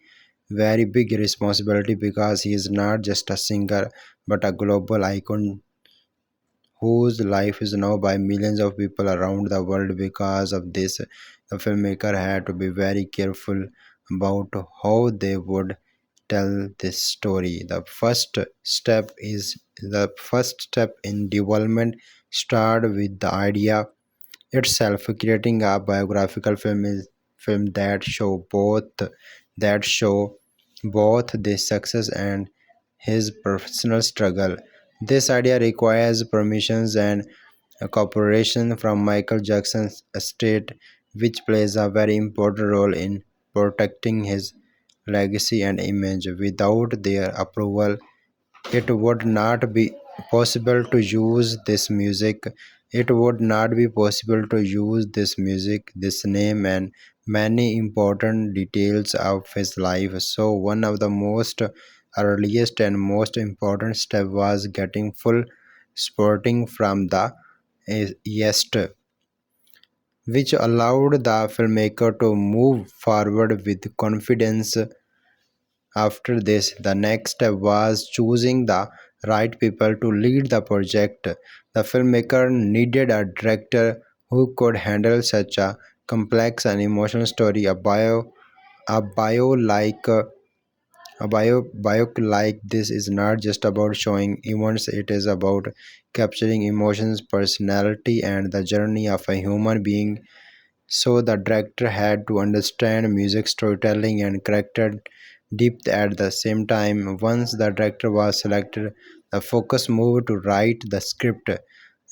S1: very big responsibility because he is not just a singer but a global icon whose life is known by millions of people around the world. Because of this, the filmmaker had to be very careful about how they would tell this story. The first step in development start with the idea itself. Creating a biographical film that show both the success and his personal struggle. This idea requires permissions and cooperation from Michael Jackson's estate, which plays a very important role in protecting his legacy and image. Without their approval, it would not be possible to use this music. It would not be possible to use this music, this name, and many important details of his life. So, one of the most earliest and most important step was getting full supporting from the East, which allowed the filmmaker to move forward with confidence. After this, the next step was choosing the right people to lead the project. The filmmaker needed a director who could handle such a complex and emotional story. A bio like a bio like this is not just about showing events; it is about capturing emotions, personality, and the journey of a human being. So the director had to understand music, storytelling, and character depth at the same time. Once the director was selected, the focus moved to write the script.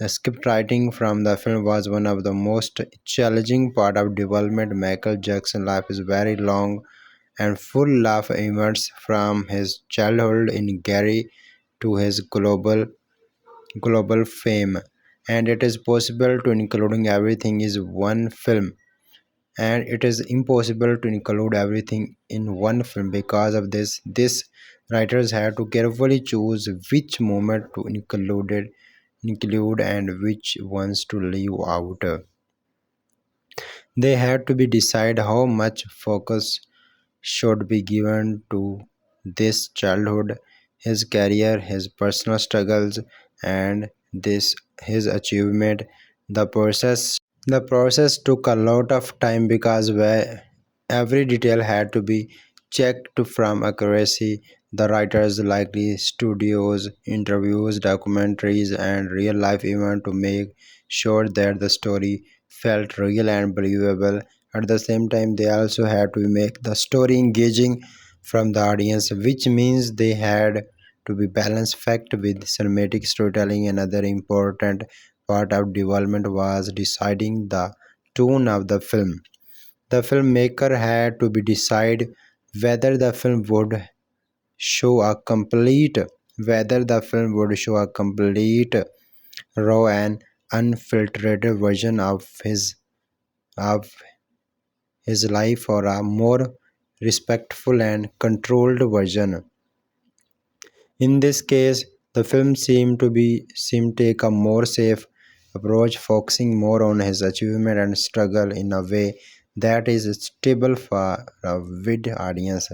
S1: The script writing from the film was one of the most challenging part of development. Michael Jackson's life is very long and full of events from his childhood in Gary to his global fame, and it is possible to including everything is one film, and it is impossible to include everything in one film. Because of this writers had to carefully choose which moment to include and which ones to leave out. They had to be decide how much focus should be given to this childhood, his career, his personal struggles, and this his achievement. The process The process took a lot of time because where every detail had to be checked from accuracy. The writers likely studios, interviews, documentaries, and real life events to make sure that the story felt real and believable. At the same time, they also had to make the story engaging from the audience, which means they had to be balanced fact with cinematic storytelling. Another important part of development was deciding the tone of the film. The filmmaker had to be decide whether the film would show a complete raw and unfiltered version of his life or a more respectful and controlled version. In this case, the film seemed to take a more safe approach, focusing more on his achievement and struggle in a way that is stable for a wide audience.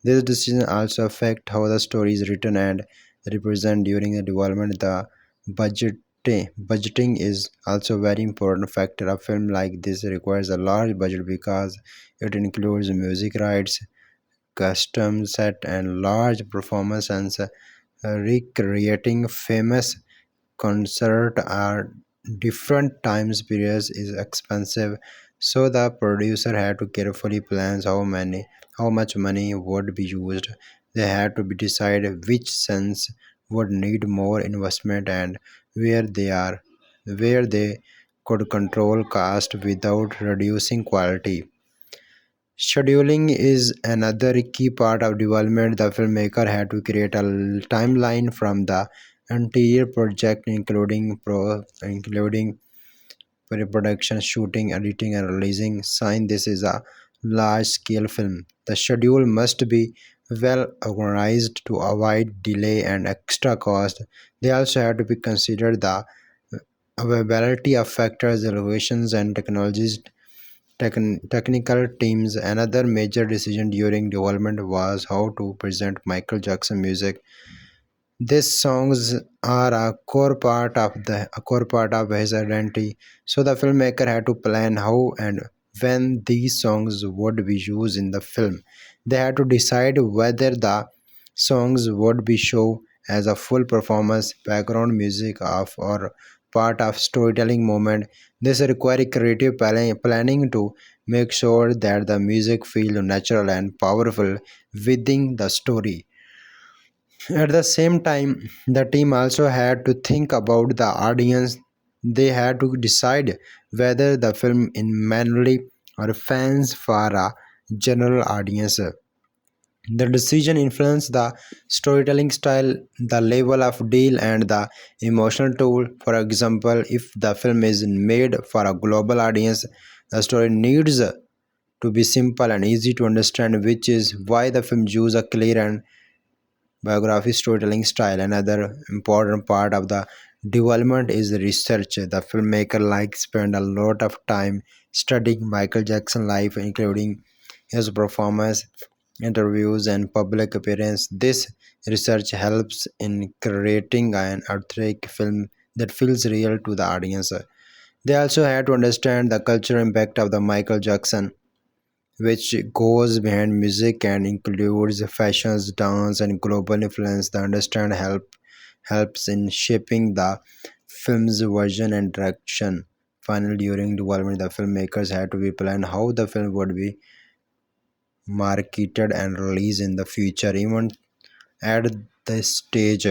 S1: This decision also affects how the story is written and represented during the development. The budgeting is also a very important factor. A film like this requires a large budget because it includes music rights, custom set, and large performance and recreating famous concert at different times periods is expensive, so the producer had to carefully plan how much money would be used. They had to be decide which scenes would need more investment and where where they could control cost without reducing quality. Scheduling is another key part of development. The filmmaker had to create a timeline from the entire project, including pre-production, shooting, editing, and releasing. Sign this is a large-scale film. The schedule must be well organized to avoid delay and extra cost. They also have to be considered the availability of factors, elevations, and technical teams. Another major decision during development was how to present Michael Jackson music. These songs are a core part of his identity. So the filmmaker had to plan how and when these songs would be used in the film. They had to decide whether the songs would be shown as a full performance, background music of or part of storytelling moment. This required creative planning to make sure that the music feel natural and powerful within the story. At the same time, the team also had to think about the audience. They had to decide whether the film is mainly or fans for a general audience. The decision influenced the storytelling style, the level of deal, and the emotional tool. For example, if the film is made for a global audience, the story needs to be simple and easy to understand, which is why the film uses a clear and biography storytelling style. Another important part of the development is research. The filmmaker like spend a lot of time studying Michael Jackson life, including his performance, interviews, and public appearance. This research helps in creating an authentic film that feels real to the audience. They also had to understand the cultural impact of the Michael Jackson, which goes behind music and includes fashions, dance, and global influence. The understand helps in shaping the film's version and direction. Finally, during development, the filmmakers had to be plan how the film would be marketed and released in the future. Even at this stage,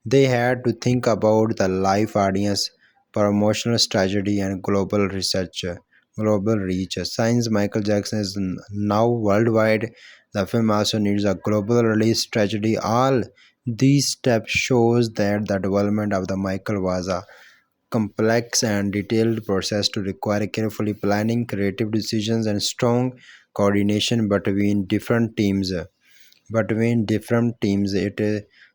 S1: they had to think about the live audience, promotional strategy, and global reach. Since Michael Jackson is now worldwide, the film also needs a global release strategy. All these steps shows that the development of the Michael was a complex and detailed process to require carefully planning, creative decisions, and strong coordination between different teams. It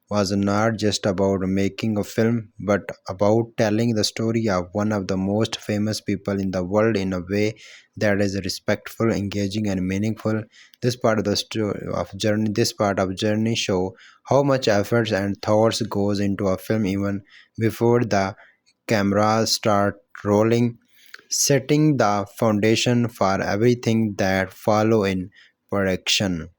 S1: was not just about making a film, but about telling the story of one of the most famous people in the world in a way that is respectful, engaging, and meaningful. This part of journey show how much effort and thoughts goes into a film even before the cameras start rolling. setting the foundation for everything that follow in production.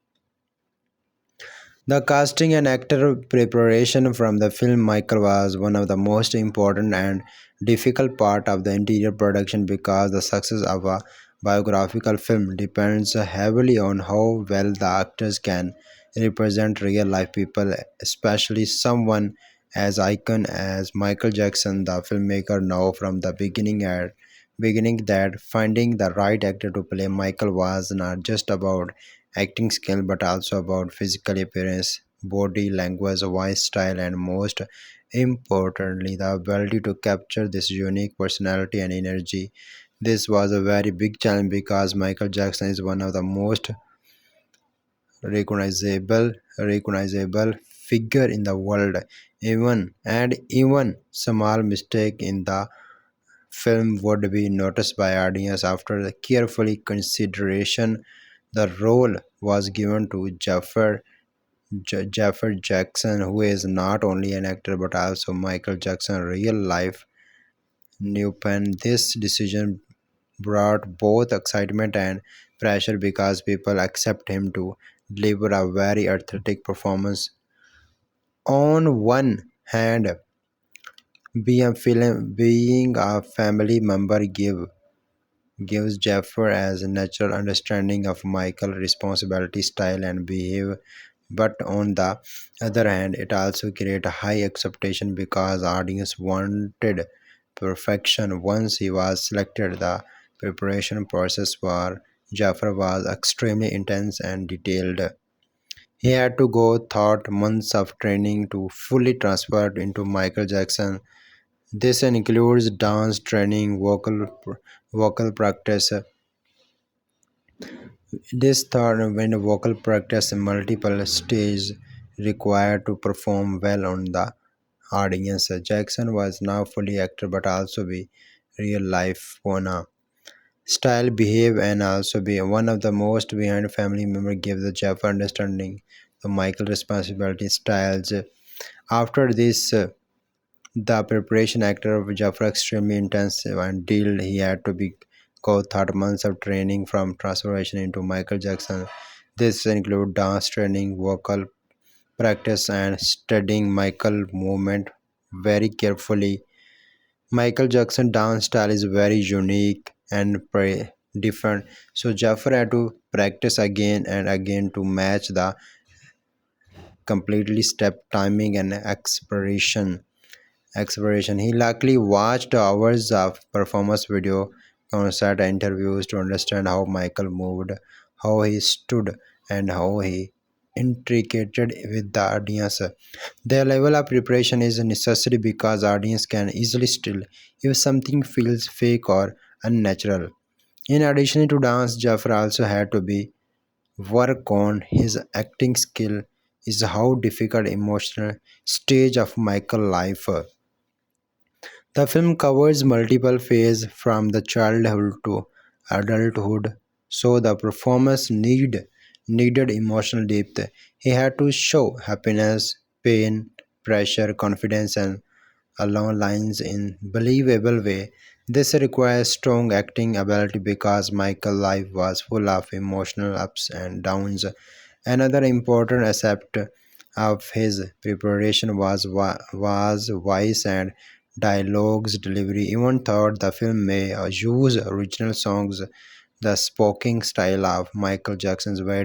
S1: The casting and actor preparation from the film Michael was one of the most important and difficult part of the interior production because the success of a biographical film depends heavily on how well the actors can represent real life people, especially someone as icon as Michael Jackson. The filmmaker know from the beginning that finding the right actor to play Michael was not just about acting skill but also about physical appearance, body language, voice style, and most importantly, the ability to capture this unique personality and energy. This was a very big challenge because Michael Jackson is one of the most recognizable figure in the world. Even small mistake in the film would be noticed by audience after the carefully consideration. The role was given to Jaafar Jackson, who is not only an actor but also Michael Jackson real life new pen. This decision brought both excitement and pressure because people accept him to deliver a very athletic performance. On one hand, being a family member gives Jaffar as a natural understanding of Michael's responsibility, style, and behavior. But on the other hand, it also created a high expectation because audience wanted perfection. Once he was selected, the preparation process for Jaffar was extremely intense and detailed. He had to go through months of training to fully transfer into Michael Jackson. This includes dance training, vocal practice, this third when vocal practice multiple stages required to perform well on the audience. Jackson was now fully actor but also be real life Pona. Style, behave, and also be one of the most behind family member gave the Jeff understanding the Michael responsibility styles. After this, the preparation actor of Jafar extremely intensive and deal he had to be go 30 months of training from transformation into Michael Jackson. This include dance training, vocal practice, and studying Michael movement very carefully. Michael Jackson dance style is very unique and different, so Jafar had to practice again and again to match the completely step timing and expiration. He likely watched hours of performance video, concert interviews to understand how Michael moved, how he stood, and how he intricated with the audience. Their level of preparation is necessary because audience can easily still if something feels fake or unnatural. In addition to dance, Jafar also had to be work on his acting skill is how difficult emotional stage of Michael life. The film covers multiple phases from the childhood to adulthood, so the performance needed emotional depth. He had to show happiness, pain, pressure, confidence, and along lines in believable way. This requires strong acting ability because Michael's life was full of emotional ups and downs. Another important aspect of his preparation was voice and dialogues delivery. Even though the film may use original songs, the speaking style of Michael Jackson's were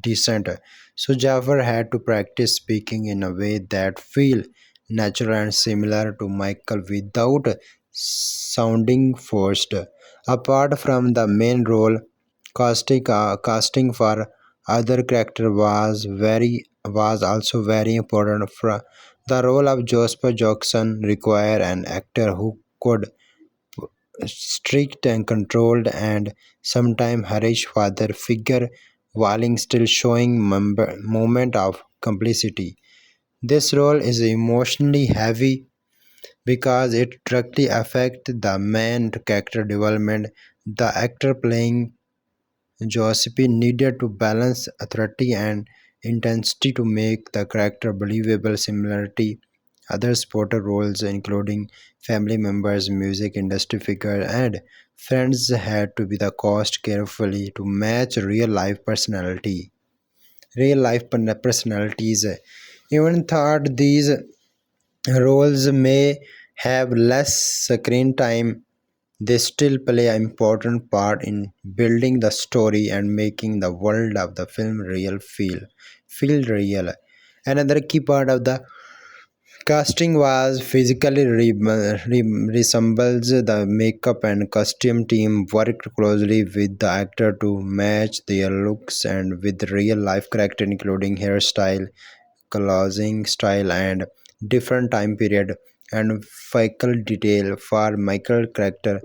S1: decent. So Jafar had to practice speaking in a way that feel natural and similar to Michael without sounding forced. Apart from the main role, casting for other character was also very important. The role of Jasper Jackson required an actor who could strict and controlled and sometimes harsh father figure while still showing moment of complicity. This role is emotionally heavy because it directly affects the main character development. The actor playing Giuseppe needed to balance authority and intensity to make the character believable. Similarity Other supporter roles, including family members, music industry figures, and friends, had to be the cost carefully to match real life personalities. Even thought these roles may have less screen time, they still play an important part in building the story and making the world of the film feel real. Another key part of the casting was physically resembles the makeup and costume team worked closely with the actor to match their looks and with real life character, including hairstyle, clothing style, and different time period and facial detail for Michael character.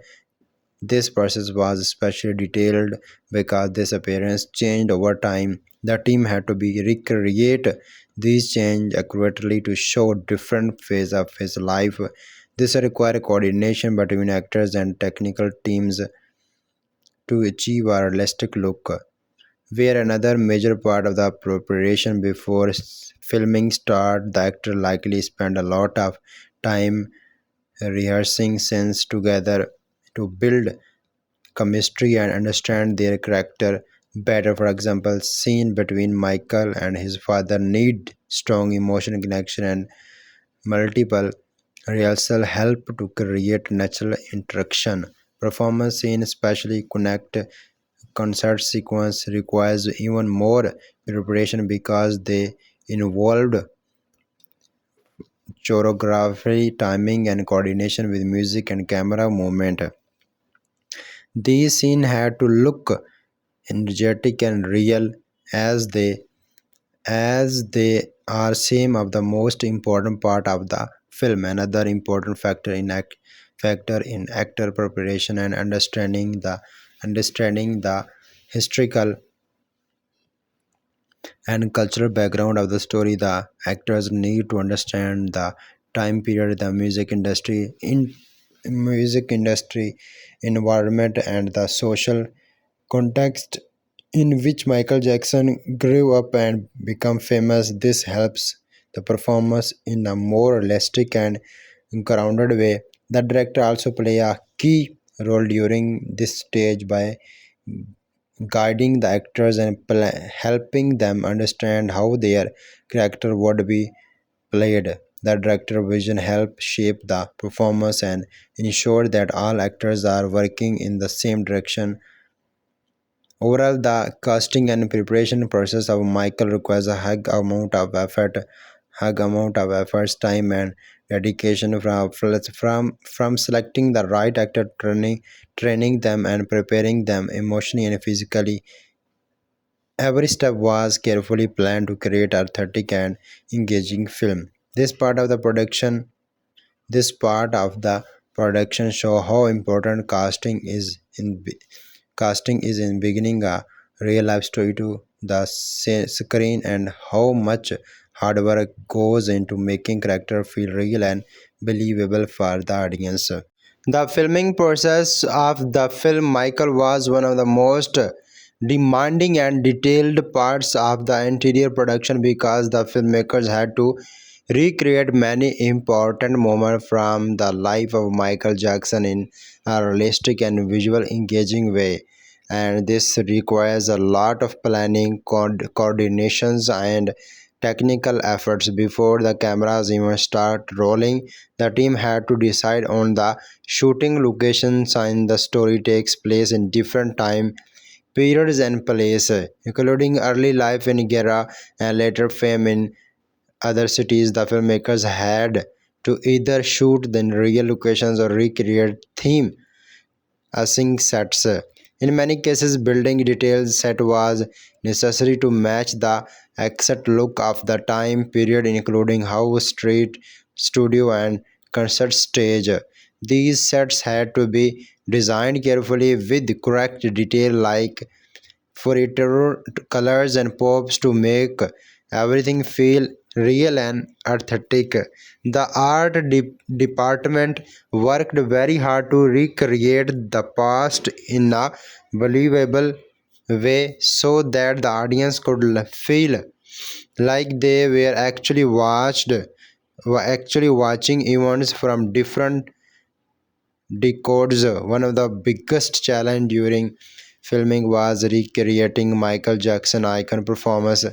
S1: This process was especially detailed because this appearance changed over time. The team had to be recreate these changes accurately to show different phases of his life. This required coordination between actors and technical teams to achieve a realistic look. Where another major part of the preparation before filming start, the actor likely spent a lot of time rehearsing scenes together to build chemistry and understand their character better. For example, scene between Michael and his father need strong emotional connection, and multiple rehearsal help to create natural interaction. Performance scene, especially connect concert sequence, requires even more preparation because they involved choreography, timing, and coordination with music and camera movement. These scenes had to look energetic and real as they are some of the most important part of the film. Another important factor in actor preparation and understanding the historical and cultural background of the story. The actors need to understand the time period, the music industry environment, and the social context in which Michael Jackson grew up and became famous. This helps the performance in a more realistic and grounded way. The director also play a key role during this stage by guiding the actors and helping them understand how their character would be played. The director vision help shape the performance and ensure that all actors are working in the same direction. Overall, the casting and preparation process of Michael requires a hug amount of efforts, time, and dedication from selecting the right actor, training them, and preparing them emotionally and physically. Every step was carefully planned to create authentic and engaging film. This part of the production show how important casting is in beginning a real life story to the screen, and how much hard work goes into making character feel real and believable for the audience. The filming process of the film Michael was one of the most demanding and detailed parts of the interior production because the filmmakers had to recreate many important moments from the life of Michael Jackson in a realistic and visual engaging way. And this requires a lot of planning, coordinations, and technical efforts before the cameras even start rolling. The team had to decide on the shooting locations, and the story takes place in different time periods and places, including early life in Gera and later fame in other cities. The filmmakers had to either shoot in real locations or recreate theme async sets. In many cases, building details set was necessary to match the exact look of the time period, including house, street, studio, and concert stage. These sets had to be designed carefully with correct detail like for colors and pops to make everything feel real and authentic. The department worked very hard to recreate the past in a believable way so that the audience could feel like they were actually watched actually watching events from different decodes. One of the biggest challenge during filming was recreating Michael Jackson icon performance.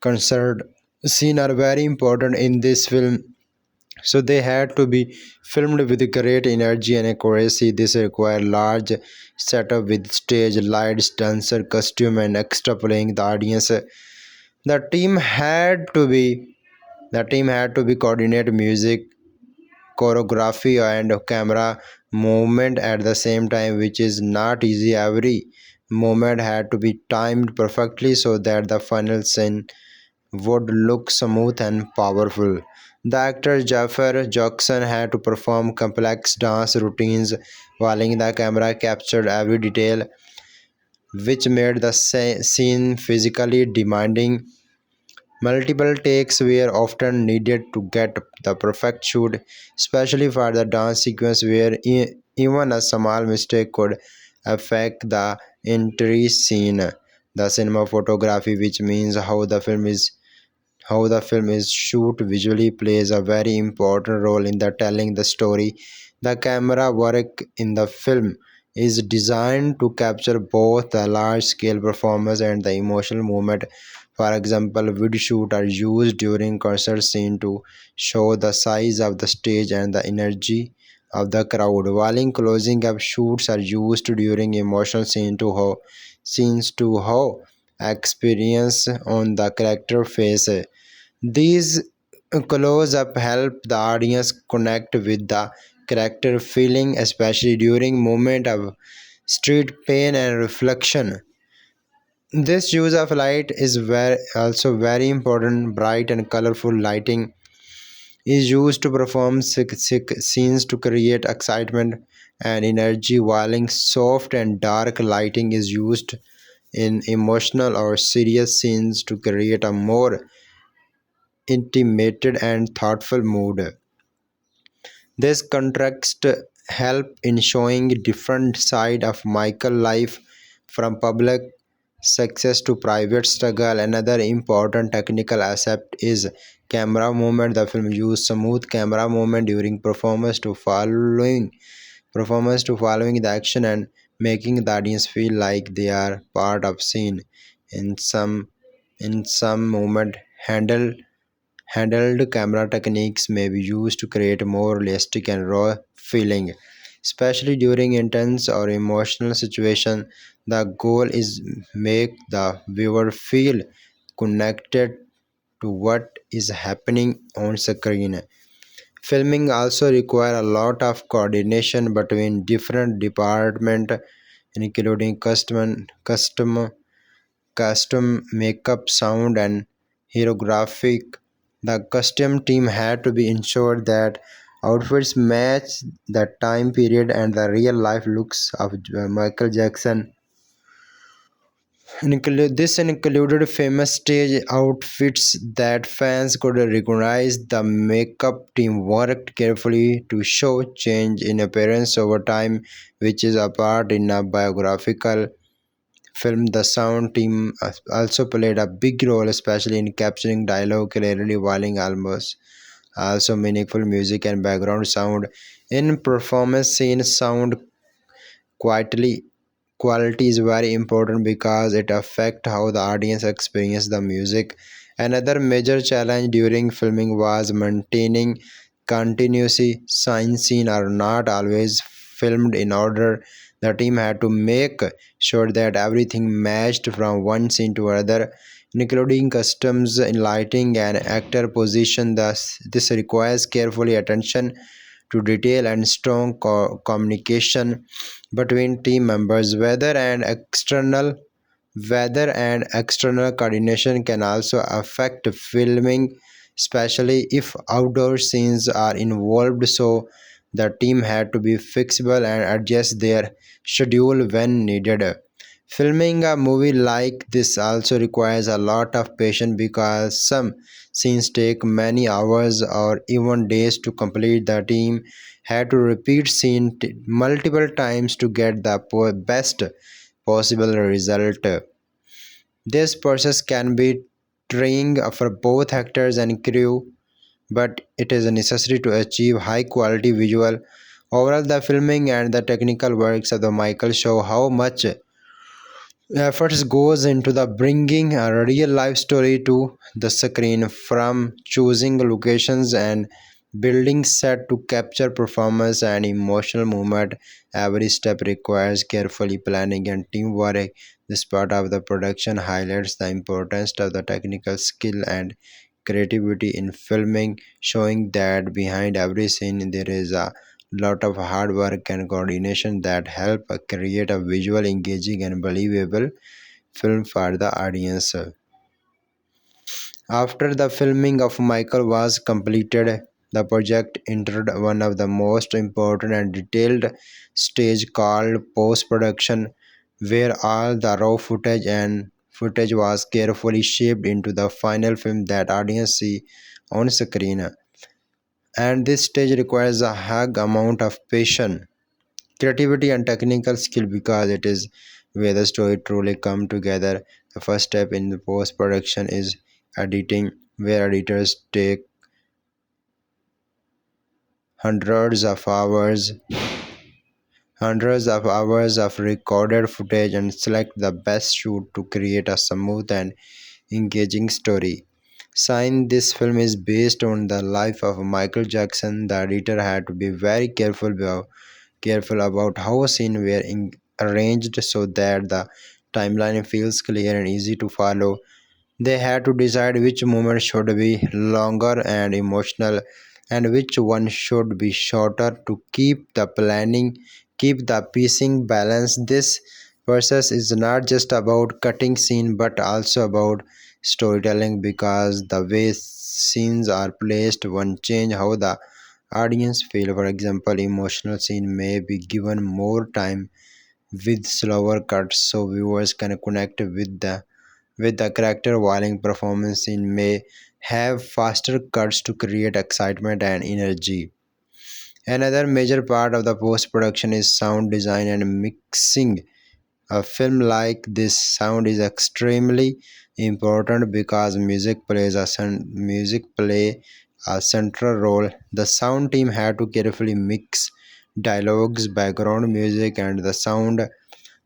S1: Concert scene are very important in this film, so they had to be filmed with great energy and accuracy. This required large setup with stage lights, dancer costume, and extra playing the audience. The team had to be the team had to be coordinate music, choreography, and camera movement at the same time, which is not easy. Every movement had to be timed perfectly so that the final scene would look smooth and powerful. The actor Jaafar Jackson had to perform complex dance routines while the camera captured every detail, which made the scene physically demanding. Multiple takes were often needed to get the perfect shoot, especially for the dance sequence where even a small mistake could affect the entire scene. The cinema photography, which means how the film is shoot visually, plays a very important role in the telling the story. The camera work in the film is designed to capture both the large scale performance and the emotional moment. For example, video shoot are used during concert scene to show the size of the stage and the energy of the crowd, while in closing up shoots are used during emotional scenes to how experience on the character face. These close-up help the audience connect with the character feeling, especially during moment of street pain and reflection. This use of light is also very important. Bright and colorful lighting is used to perform scenes to create excitement and energy, while soft and dark lighting is used in emotional or serious scenes to create a more intimate and thoughtful mood. This contrast help in showing different side of Michael life, from public success to private struggle. Another important technical aspect is camera movement. The film used smooth camera movement during performance to following the action and making the audience feel like they are part of scene. In some in some moment handheld camera techniques may be used to create a more realistic and raw feeling, especially during intense or emotional situations. The goal is make the viewer feel connected to what is happening on screen. Filming also require a lot of coordination between different departments, including custom makeup, sound, and hieroglyphic. The costume team had to be ensured that outfits match the time period and the real life looks of Michael Jackson. This included famous stage outfits that fans could recognize. The makeup team worked carefully to show change in appearance over time, which is a part in a biographical film. The sound team also played a big role, especially in capturing dialogue clearly while almost also meaningful music and background sound in performance scenes. Sound quietly quality is very important because it affects how the audience experience the music. Another major challenge during filming was maintaining continuity. Scenes are not always filmed in order. The team had to make sure that everything matched from one scene to another, including customs in lighting and actor position. Thus, this requires carefully attention to detail and strong communication between team members. Weather and external coordination can also affect filming, especially if outdoor scenes are involved, so the team had to be flexible and adjust their schedule when needed. Filming a movie like this also requires a lot of patience because some scenes take many hours or even days to complete. The team had to repeat scene multiple times to get the best possible result. This process can be trying for both actors and crew, but it is necessary to achieve high quality visual. Overall, the filming and the technical works of the Michael show how much efforts goes into the bringing a real life story to the screen, from choosing locations and building set to capture performance and emotional moment. Every step requires carefully planning and teamwork. This part of the production highlights the importance of the technical skill and creativity in filming, showing that behind every scene there is a lot of hard work and coordination that help create a visual engaging and believable film for the audience. After the filming of Michael was completed, the project entered one of the most important and detailed stage called post-production, where all the raw footage was carefully shaped into the final film that audience see on screen. And this stage requires a high amount of patience, creativity and technical skill because it is where the story truly come together. The first step in the post production is editing, where editors take hundreds of hours hundreds of hours of recorded footage and select the best shoot to create a smooth and engaging story. Since this film is based on the life of Michael Jackson, the editor had to be very careful about how scenes were arranged so that the timeline feels clear and easy to follow. They had to decide which moment should be longer and emotional and which one should be shorter to keep the pacing balance. This process is not just about cutting scene but also about storytelling because the way scenes are placed one change how the audience feel. For example, emotional scene may be given more time with slower cuts so viewers can connect with the character, while performance scene may have faster cuts to create excitement and energy. Another major part of the post production is sound design and mixing. A film like this, sound is extremely important because music play a central role. The sound team had to carefully mix dialogues, background music, and the sound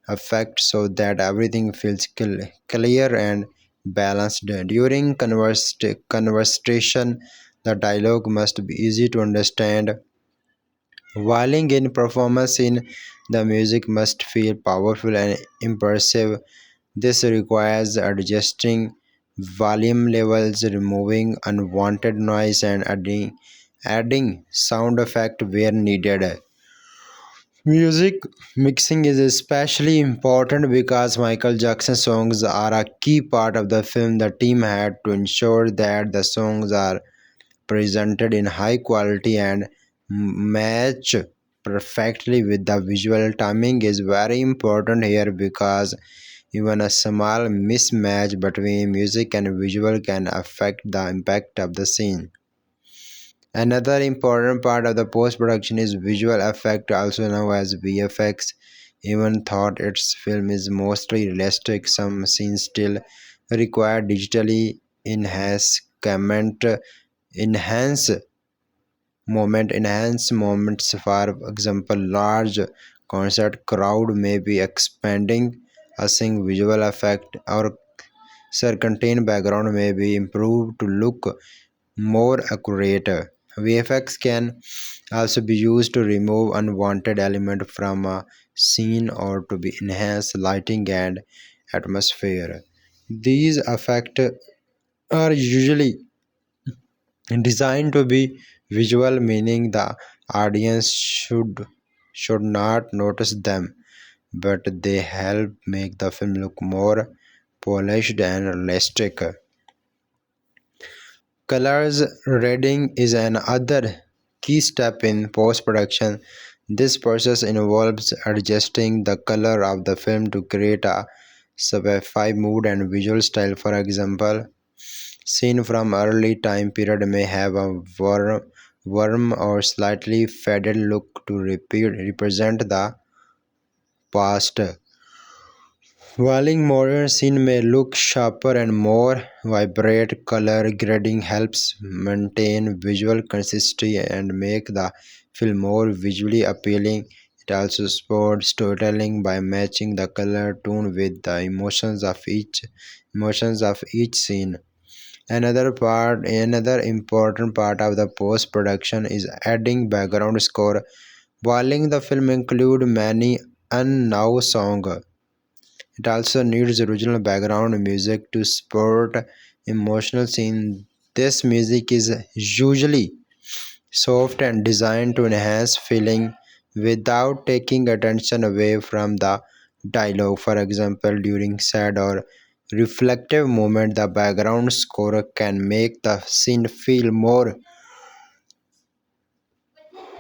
S1: effect so that everything feels clear and balanced. During conversation, the dialogue must be easy to understand, while in performance in the music must feel powerful and impressive. This requires adjusting volume levels, removing unwanted noise, and adding sound effect where needed. Music mixing is especially important because Michael Jackson songs are a key part of the film. The team had to ensure that the songs are presented in high quality and match perfectly with the visual. Timing is very important here because even a small mismatch between music and visual can affect the impact of the scene. Another important part of the post-production is visual effect, also known as VFX. Even though its film is mostly realistic, some scenes still require digitally enhance enhance moments. For example, large concert crowd may be expanding a sing visual effect or certain background may be improved to look more accurate. VFX can also be used to remove unwanted element from a scene or to be enhance lighting and atmosphere. These effects are usually designed to be visual, meaning the audience should not notice them, but they help make the film look more polished and realistic. Colors grading is another key step in post-production. This process involves adjusting the color of the film to create a specified mood and visual style. For example, scene from early time period may have a warm or slightly faded look to represent the past, While modern scene may look sharper and more vibrant, color grading helps maintain visual consistency and make the film more visually appealing. It also supports storytelling by matching the color tone with the emotions of each scene. Another important part of the post production is adding background score. While the film include many unknown songs, it also needs original background music to support emotional scene. This music is usually soft and designed to enhance feeling without taking attention away from the dialogue. For example, during sad or reflective moment, the background score can make the scene feel more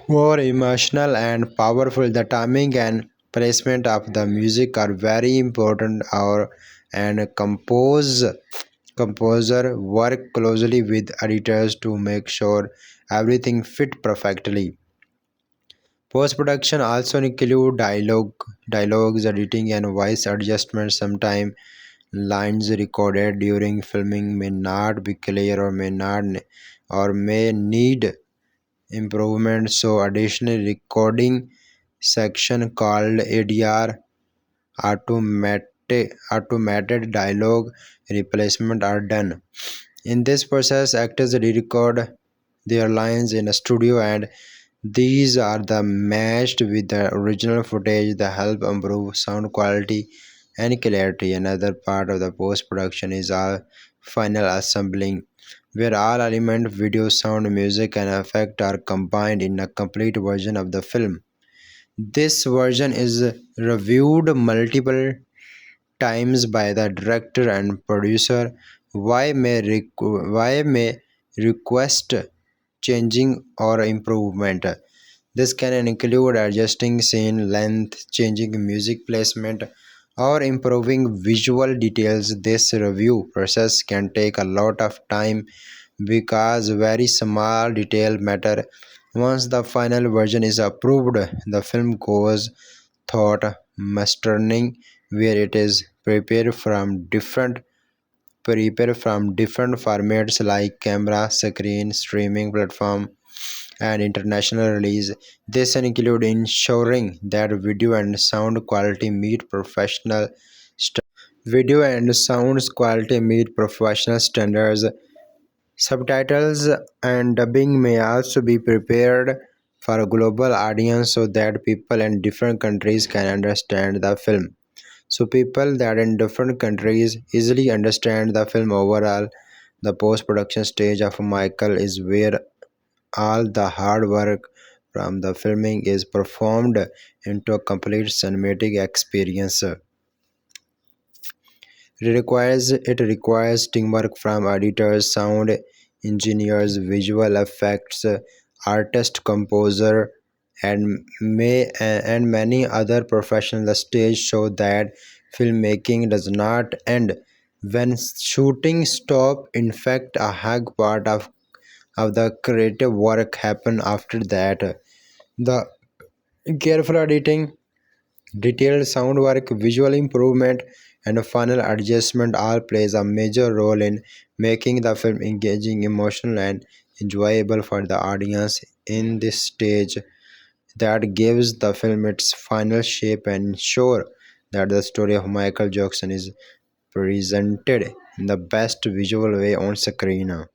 S1: emotional and powerful. The timing and placement of the music are very important. And composer work closely with editors to make sure everything fit perfectly. Post production also include dialogues, editing, and voice adjustments. Sometimes lines recorded during filming may not be clear or may need improvement, so additional recording section called ADR, automated dialogue replacement, are done. In this process, actors re-record their lines in a studio, and these are the matched with the original footage that help improve sound quality and clarity. Another part of the post-production is our final assembling, where all elements, video, sound, music, and effect are combined in a complete version of the film. This version is reviewed multiple times by the director and producer. Why may request changing or improvement. This can include adjusting scene length, changing music placement, or improving visual details. This review process can take a lot of time because very small detail matter. Once the final version is approved, the film goes thought mastering, where it is prepared from different formats like camera, screen, streaming platform, and international release. This include ensuring that video and sound quality meet professional standards. Subtitles and dubbing may also be prepared for a global audience so that people in different countries can understand the film. So people that in different countries easily understand the film overall. The post-production stage of Michael is where all the hard work from the filming is performed into a complete cinematic experience. It requires teamwork from editors, sound engineers, visual effects artist, composer, and many other professionals. The stage show that filmmaking does not end when shooting stop. In fact, a hug part of the creative work happen after that. The careful editing, detailed sound work, visual improvement, and final adjustment all plays a major role in making the film engaging, emotional, and enjoyable for the audience. In this stage that gives the film its final shape and ensure that the story of Michael Jackson is presented in the best visual way on screen.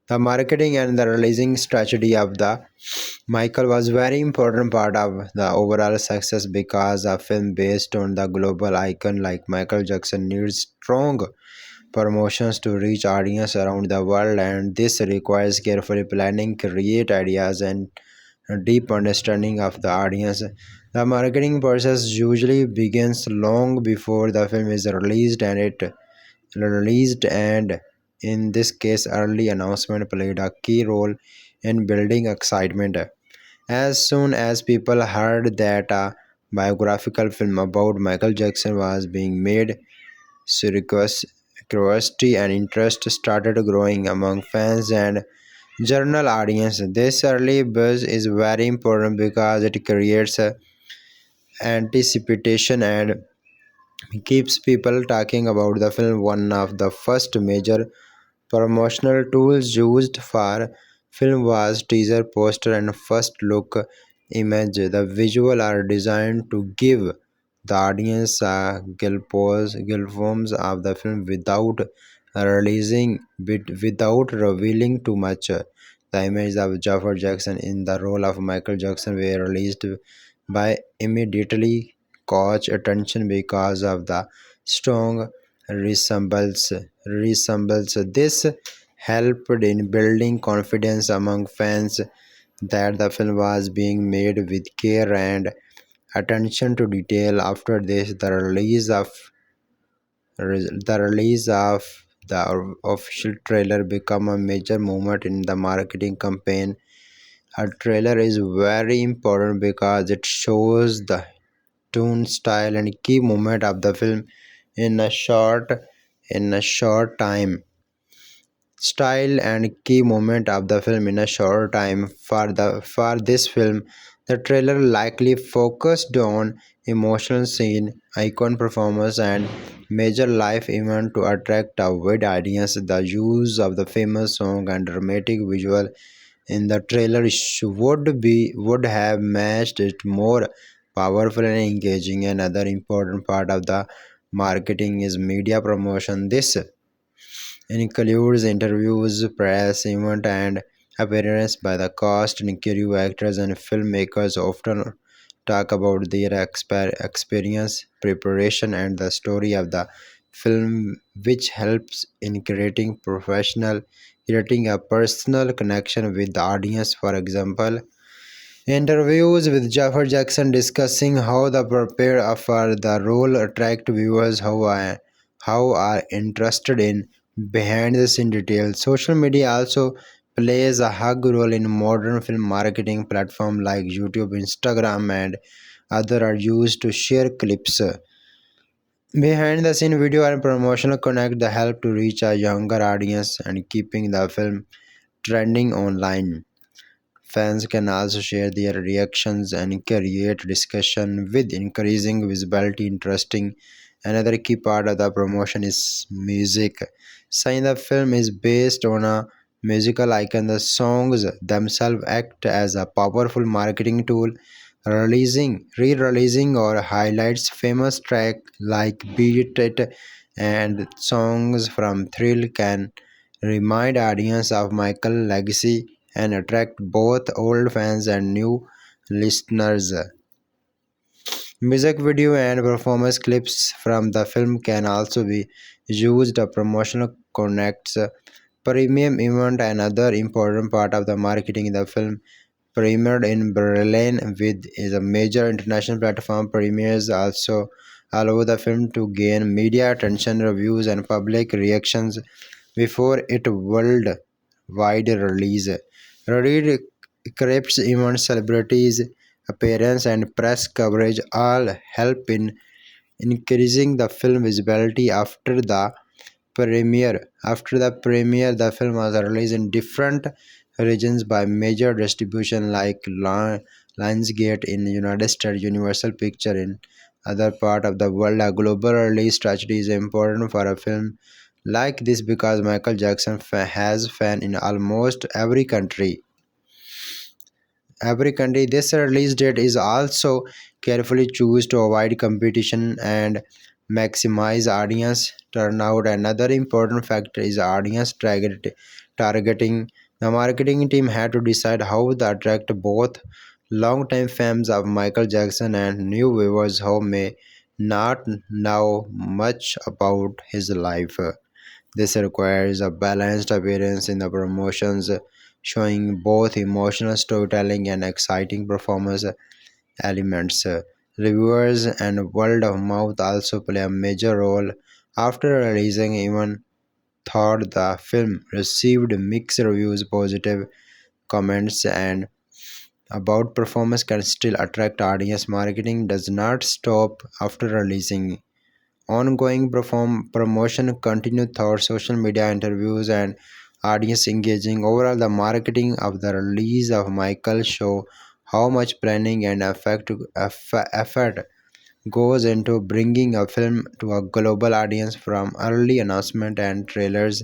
S1: The marketing and the releasing strategy of the Michael was very important part of the overall success because a film based on the global icon like Michael Jackson needs strong promotions to reach audience around the world, and this requires carefully planning, create ideas, and a deep understanding of the audience. The marketing process usually begins long before the film is released, and in this case early announcement played a key role in building excitement. As soon as people heard that a biographical film about Michael Jackson was being made, curiosity and interest started growing among fans and general audience. This early buzz is very important because it creates anticipation and keeps people talking about the film. One of the first major promotional tools used for film was teaser poster and first look image. The visual are designed to give the audience a glimpse of the film without revealing too much. The image of Jaafar Jackson in the role of Michael Jackson were released by immediately caught attention because of the strong resemblance. This helped in building confidence among fans that the film was being made with care and attention to detail. After this, the release of the official trailer became a major moment in the marketing campaign. A trailer is very important because it shows the tone, style, and key moment of the film in a short time. Style and key moment of the film in a short time. For this film, the trailer likely focused on emotional scene, icon performance, and major life event to attract a wide audience. The use of the famous song and dramatic visual in the trailer would have matched it more powerful and engaging. Another important part of the marketing is media promotion. This includes interviews, press event, and appearance by the cast and crew. Actors and filmmakers often talk about their experience, preparation, and the story of the film, which helps in creating a personal connection with the audience. For example, interviews with Jaafar Jackson discussing how the prepare for the role attract viewers how are interested in behind the scene details. Social media also plays a hug role in modern film marketing. Platforms like YouTube, Instagram, and other are used to share clips. Behind the scene video and promotional connect the help to reach a younger audience and keeping the film trending online. Fans can also share their reactions and create discussion with increasing visibility. Interesting. Another key part of the promotion is music. Since the film is based on a musical icon, the songs themselves act as a powerful marketing tool. Re-releasing or highlights famous track like Beat It and songs from Thrill can remind audience of Michael's legacy and attract both old fans and new listeners. Music video and performance clips from the film can also be used to promotional connects. Premium event another important part of the marketing. The film premiered in Berlin with is a major international platform. Premieres also allow the film to gain media attention, reviews, and public reactions before its worldwide release. Red Crepes events, celebrities, appearance, and press coverage all help in increasing the film visibility after the premiere. After the premiere, the film was released in different regions by major distribution like Lionsgate in United States, Universal Picture in other part of the world. A global release strategy is important for a film like this because Michael Jackson has fan in almost every country. This release date is also carefully chosen to avoid competition and maximize audience turnout. Another important factor is targeting. The marketing team had to decide how to attract both long-time fans of Michael Jackson and new viewers who may not know much about his life. This requires a balanced appearance in the promotions, showing both emotional storytelling and exciting performance elements. Reviewers and word of mouth also play a major role. After releasing, even thought the film received mixed reviews, positive comments, and about performance can still attract audience. Marketing does not stop after releasing. Ongoing promotion continue through social media interviews and audience engaging. Overall, the marketing of the release of Michael show how much planning and effort goes into bringing a film to a global audience from early announcement and trailers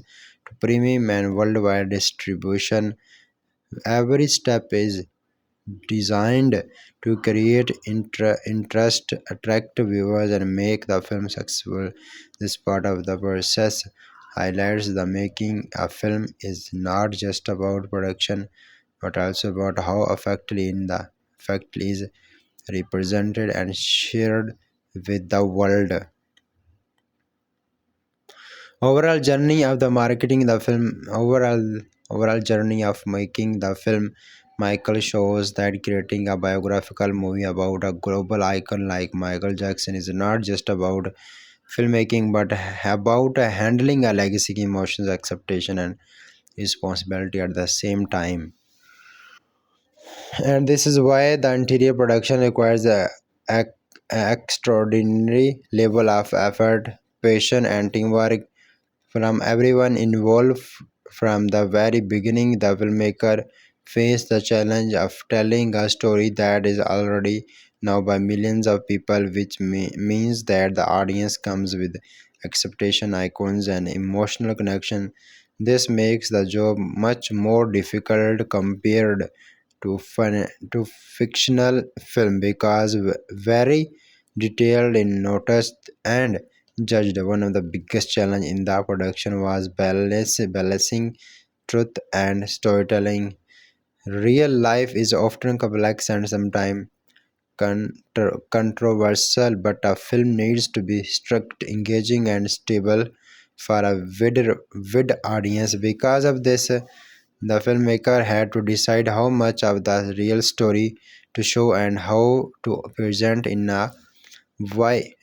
S1: to premium and worldwide distribution. Every step is designed to create interest, attract viewers, and make the film successful. This part of the process highlights the making a film is not just about production but also about how effectively in the effect is represented and shared with the world. Overall journey of the marketing the film overall journey of making the film Michael shows that creating a biographical movie about a global icon like Michael Jackson is not just about filmmaking but about handling a legacy, emotions, acceptation, and responsibility at the same time. And this is why the interior production requires a extraordinary level of effort, passion, and teamwork from everyone involved. From the very beginning, the filmmaker faced the challenge of telling a story that is already known by millions of people, which means that the audience comes with expectation, icons, and emotional connection. This makes the job much more difficult compared to fictional film because very detailed in noticed and judged. One of the biggest challenge in the production was balancing truth and storytelling. Real life is often complex and sometimes controversial, but a film needs to be strict, engaging, and stable for a wide audience. Because of this, the filmmaker had to decide how much of the real story to show and how to present in a way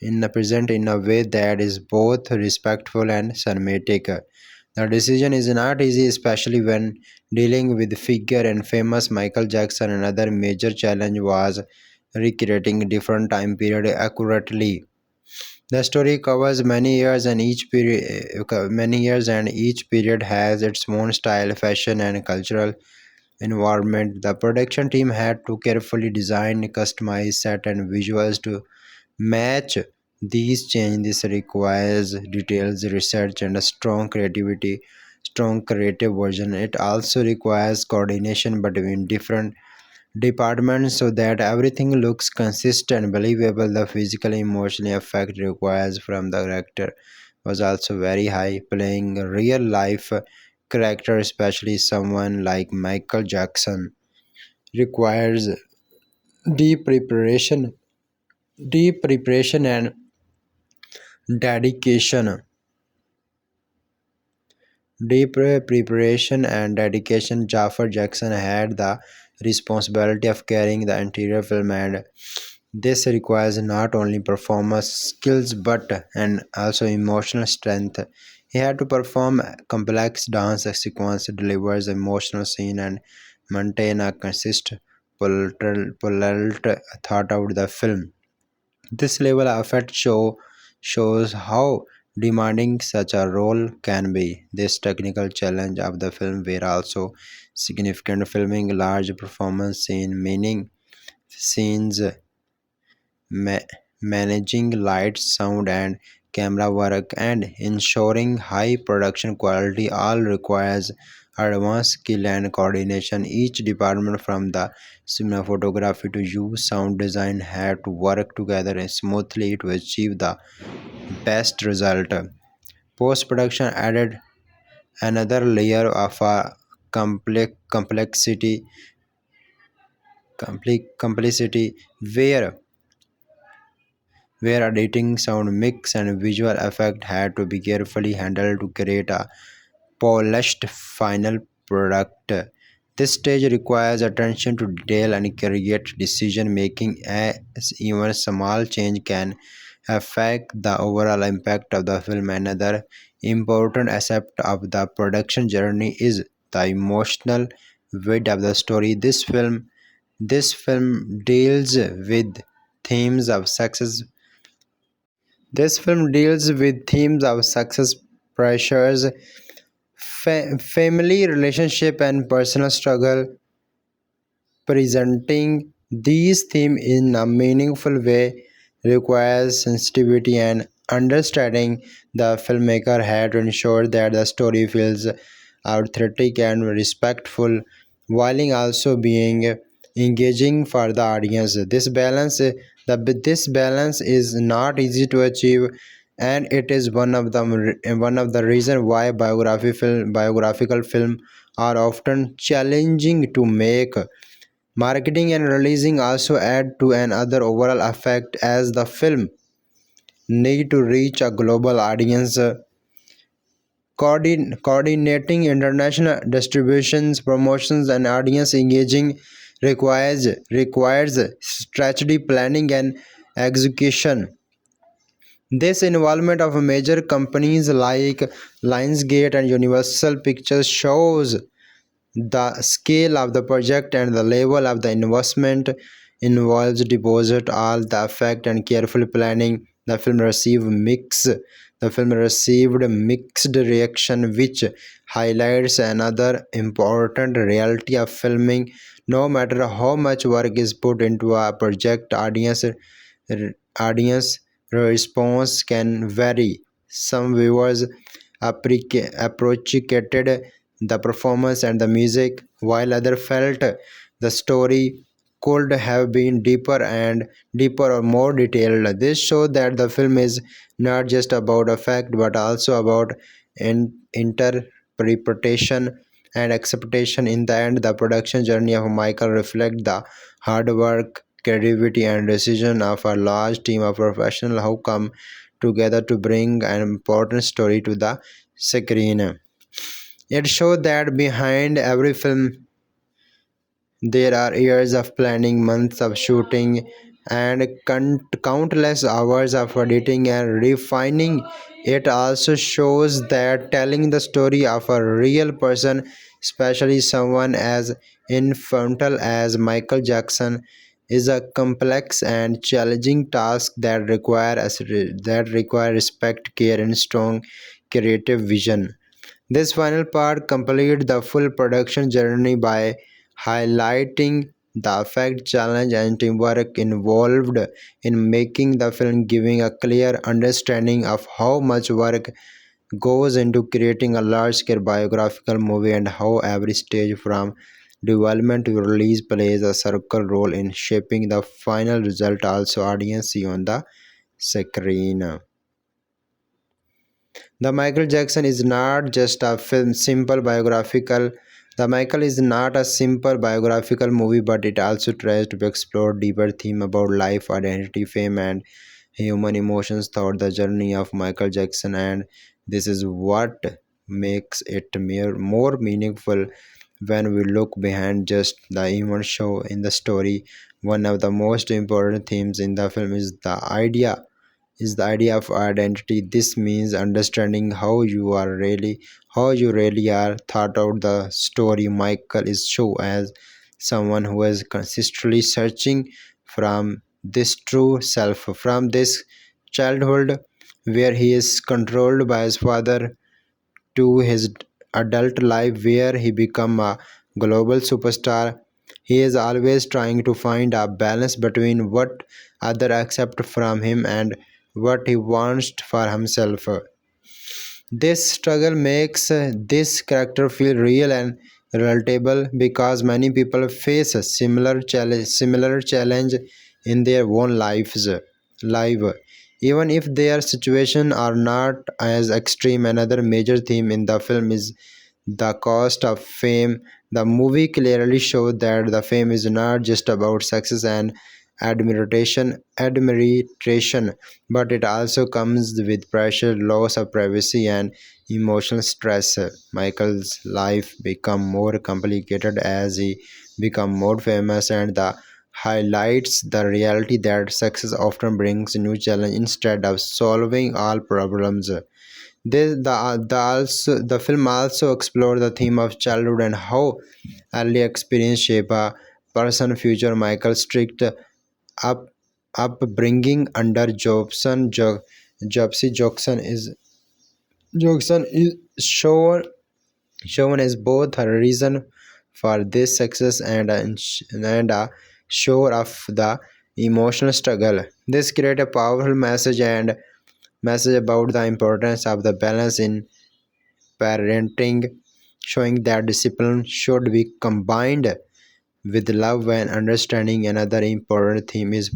S1: that is both respectful and cinematic. The decision is not easy, especially when dealing with figure and famous Michael Jackson. Another major challenge was recreating different time period accurately. The story covers many years, and each period has its own style, fashion, and cultural environment. The production team had to carefully design, customize set and visuals to match these changes. This requires details, research, and a strong creative version. It also requires coordination between different departments so that everything looks consistent, believable. The physical emotional effect requires from the character was also very high. Playing a real life character, especially someone like Michael Jackson, requires deep preparation, deep preparation and dedication. Deep preparation and dedication. Jaafar Jackson had the responsibility of carrying the entire film, and this requires not only performance skills but and also emotional strength. He had to perform complex dance sequence, delivers emotional scene, and maintain a consistent polite thought out the film. This level of effort shows how demanding such a role can be. This technical challenge of the film were also significant. Filming large performance scene, meaning scenes, ma- managing lights, sound, and camera work, and ensuring high production quality all requires advanced skill and coordination. Each department, from the cinematography to use sound design, had to work together smoothly to achieve the best result. Post production added another layer of complexity, complexity where editing, sound mix, and visual effect had to be carefully handled to create a polished final product. This stage requires attention to detail and create decision making, as even small change can affect the overall impact of the film. Another important aspect of the production journey is the emotional weight of the story. This film deals with themes of success. This film deals with themes of success, pressures, family relationship, and personal struggle, presenting These themes in a meaningful way requires sensitivity and understanding. The filmmaker had to ensure that the story feels authentic and respectful while also being engaging for the audience. This balance is not easy to achieve, and it is one of the reason why biographical film are often challenging to make. Marketing and releasing also add to another overall effect as the film need to reach a global audience. Coordinating international distributions, promotions, and audience engaging requires strategy planning and execution. This involvement of major companies like Lionsgate and Universal Pictures shows the scale of the project and the level of the investment involves deposit all the effect and careful planning. The film received mixed reaction, which highlights another important reality of filming. No matter how much work is put into a project, audience response can vary. Some viewers appreciated the performance and the music, while others felt the story could have been deeper or more detailed. This shows that the film is not just about effect but also about interpretation and acceptation. In the end, the production journey of Michael reflects the hard work, creativity, and decision of a large team of professionals who come together to bring an important story to the screen. It shows that behind every film there are years of planning, months of shooting, and countless hours of editing and refining. It also shows that telling the story of a real person, especially someone as infantile as Michael Jackson, is a complex and challenging task that require respect, care, and strong creative vision. This final part completes the full production journey by highlighting the effect, challenge, and teamwork involved in making the film, giving a clear understanding of how much work goes into creating a large-scale biographical movie and how every stage from development to release plays a circle role in shaping the final result. Also, audience see on the screen. The Michael Jackson is not just a film, simple biographical. The Michael is not a simple biographical movie, but it also tries to explore deeper theme about life, identity, fame, and human emotions throughout the journey of Michael Jackson. And this is what makes it more meaningful when we look behind just the event show in the story. One of the most important themes in the film is the idea of identity. This means understanding how you really are. Thought out the story, Michael is shown as someone who is consistently searching from this true self, from this childhood where he is controlled by his father to his adult life where he become a global superstar. He is always trying to find a balance between what others accept from him and what he wants for himself. This struggle makes this character feel real and relatable because many people face a similar challenge in their own life, even if their situation are not as extreme. Another major theme in the film is the cost of fame. The movie clearly showed that the fame is not just about success and admiration, but it also comes with pressure, loss of privacy, and emotional stress. Michael's life become more complicated as he become more famous, and the highlights the reality that success often brings new challenge instead of solving all problems. The film also explored the theme of childhood and how early experience shape a person's future. Michael's strict up, upbringing under Jobson is shown as both a reason for this success and a sure of the emotional struggle. This creates a powerful message about the importance of the balance in parenting, showing that discipline should be combined with love and understanding. Another important theme is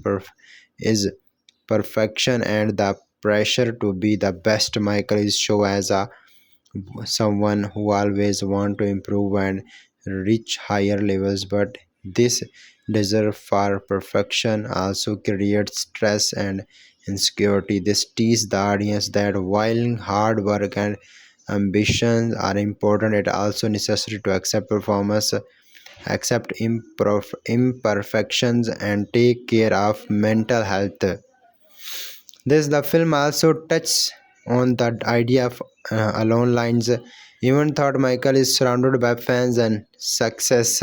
S1: perfection and the pressure to be the best. Michael is shown as a someone who always want to improve and reach higher levels, but this desire for perfection also creates stress and insecurity. This teaches the audience that while hard work and ambitions are important, it also necessary to accept performance, accept imperfections, and take care of mental health. The film also touches on the idea of alone lines. Even though Michael is surrounded by fans and success,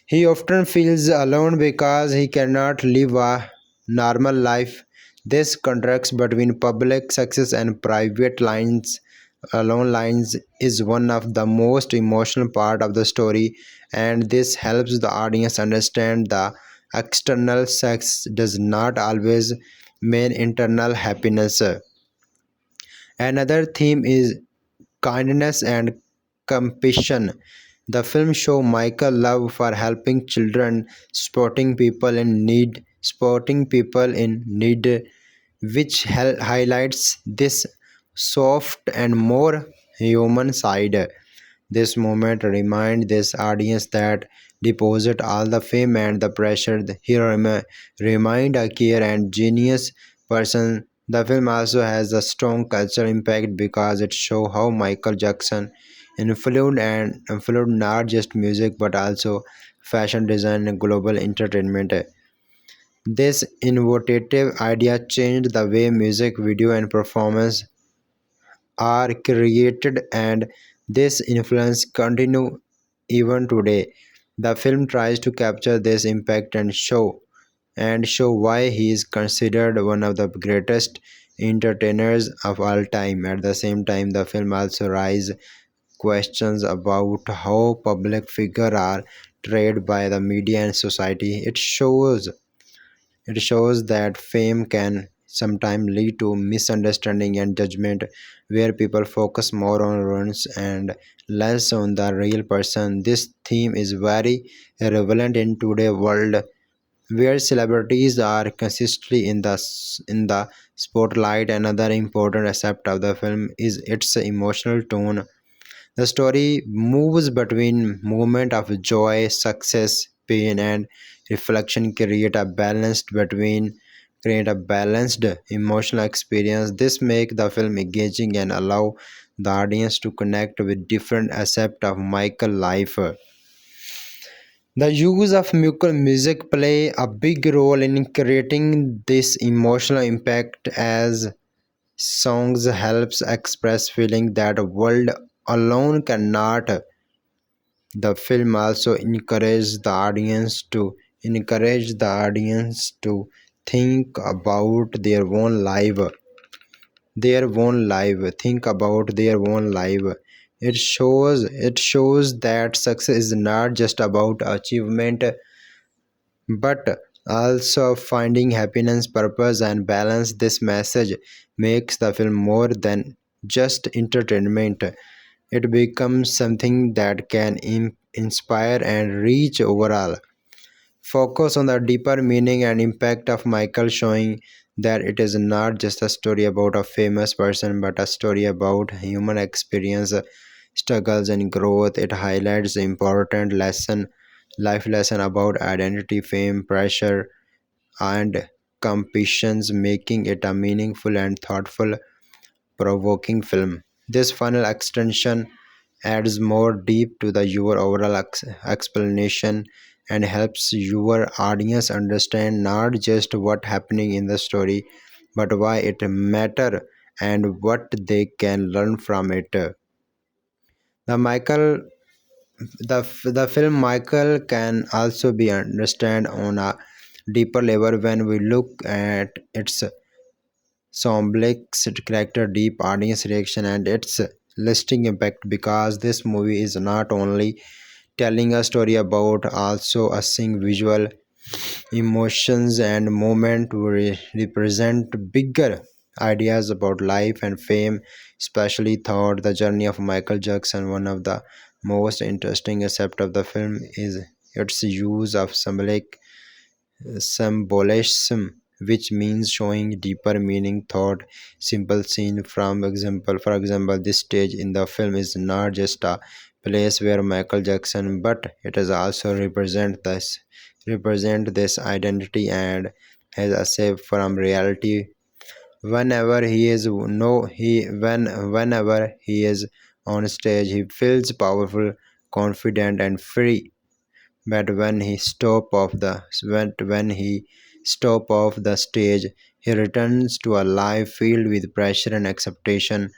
S1: he often feels alone because he cannot live a normal life. This contrast between public success and private lines, alone lines, is one of the most emotional part of the story, and this helps the audience understand the external success does not always mean internal happiness. Another theme is kindness and compassion. The film shows Michael's love for helping children, supporting people in need, which highlights this soft and more human side. This moment reminds this audience that deposit all the fame and the pressure. He remind a care and genius person. The film also has a strong cultural impact because it shows how Michael Jackson influenced not just music but also fashion design and global entertainment. This innovative idea changed the way music video and performance are created, and this influence continue even today. The film tries to capture this impact and show why he is considered one of the greatest entertainers of all time. At the same time, the film also raises questions about how public figures are treated by the media and society. It shows that fame can sometimes lead to misunderstanding and judgment, where people focus more on runs and less on the real person. This theme is very relevant in today's world, where celebrities are consistently in the spotlight. Another important aspect of the film is its emotional tone. The story moves between moments of joy, success, pain, and reflection, create a balanced emotional experience. This makes the film engaging and allow the audience to connect with different aspects of Michael's life. The use of music play a big role in creating this emotional impact, as songs helps express feeling that a world alone cannot. The film also encourage the audience to think about their own life. It shows that success is not just about achievement but also finding happiness, purpose, and balance. This message makes the film more than just entertainment. It becomes something that can inspire and reach overall. Focus on the deeper meaning and impact of Michael, showing that it is not just a story about a famous person but a story about human experience, struggles, and growth. It highlights the important life lesson about identity, fame, pressure, and competitions, making it a meaningful and thoughtful provoking film. This final extension adds more deep to the your overall explanation and helps your audience understand not just what happening in the story but why it matter and what they can learn from it. The Michael the film Michael can also be understand on a deeper level when we look at its complex character, deep audience reaction, and its lasting impact, because this movie is not only telling a story about also a sing visual. emotions and moment represent bigger ideas about life and fame, especially thought the journey of Michael Jackson. One of the most interesting aspects of the film is its use of symbolism, which means showing deeper meaning thought. Simple scene from example, for example, this stage in the film is not just a place where Michael Jackson, but it is also represent this identity and has escape from reality. Whenever he is on stage, he feels powerful, confident, and free. But when he stop off the stage, he returns to a life filled with pressure and expectation.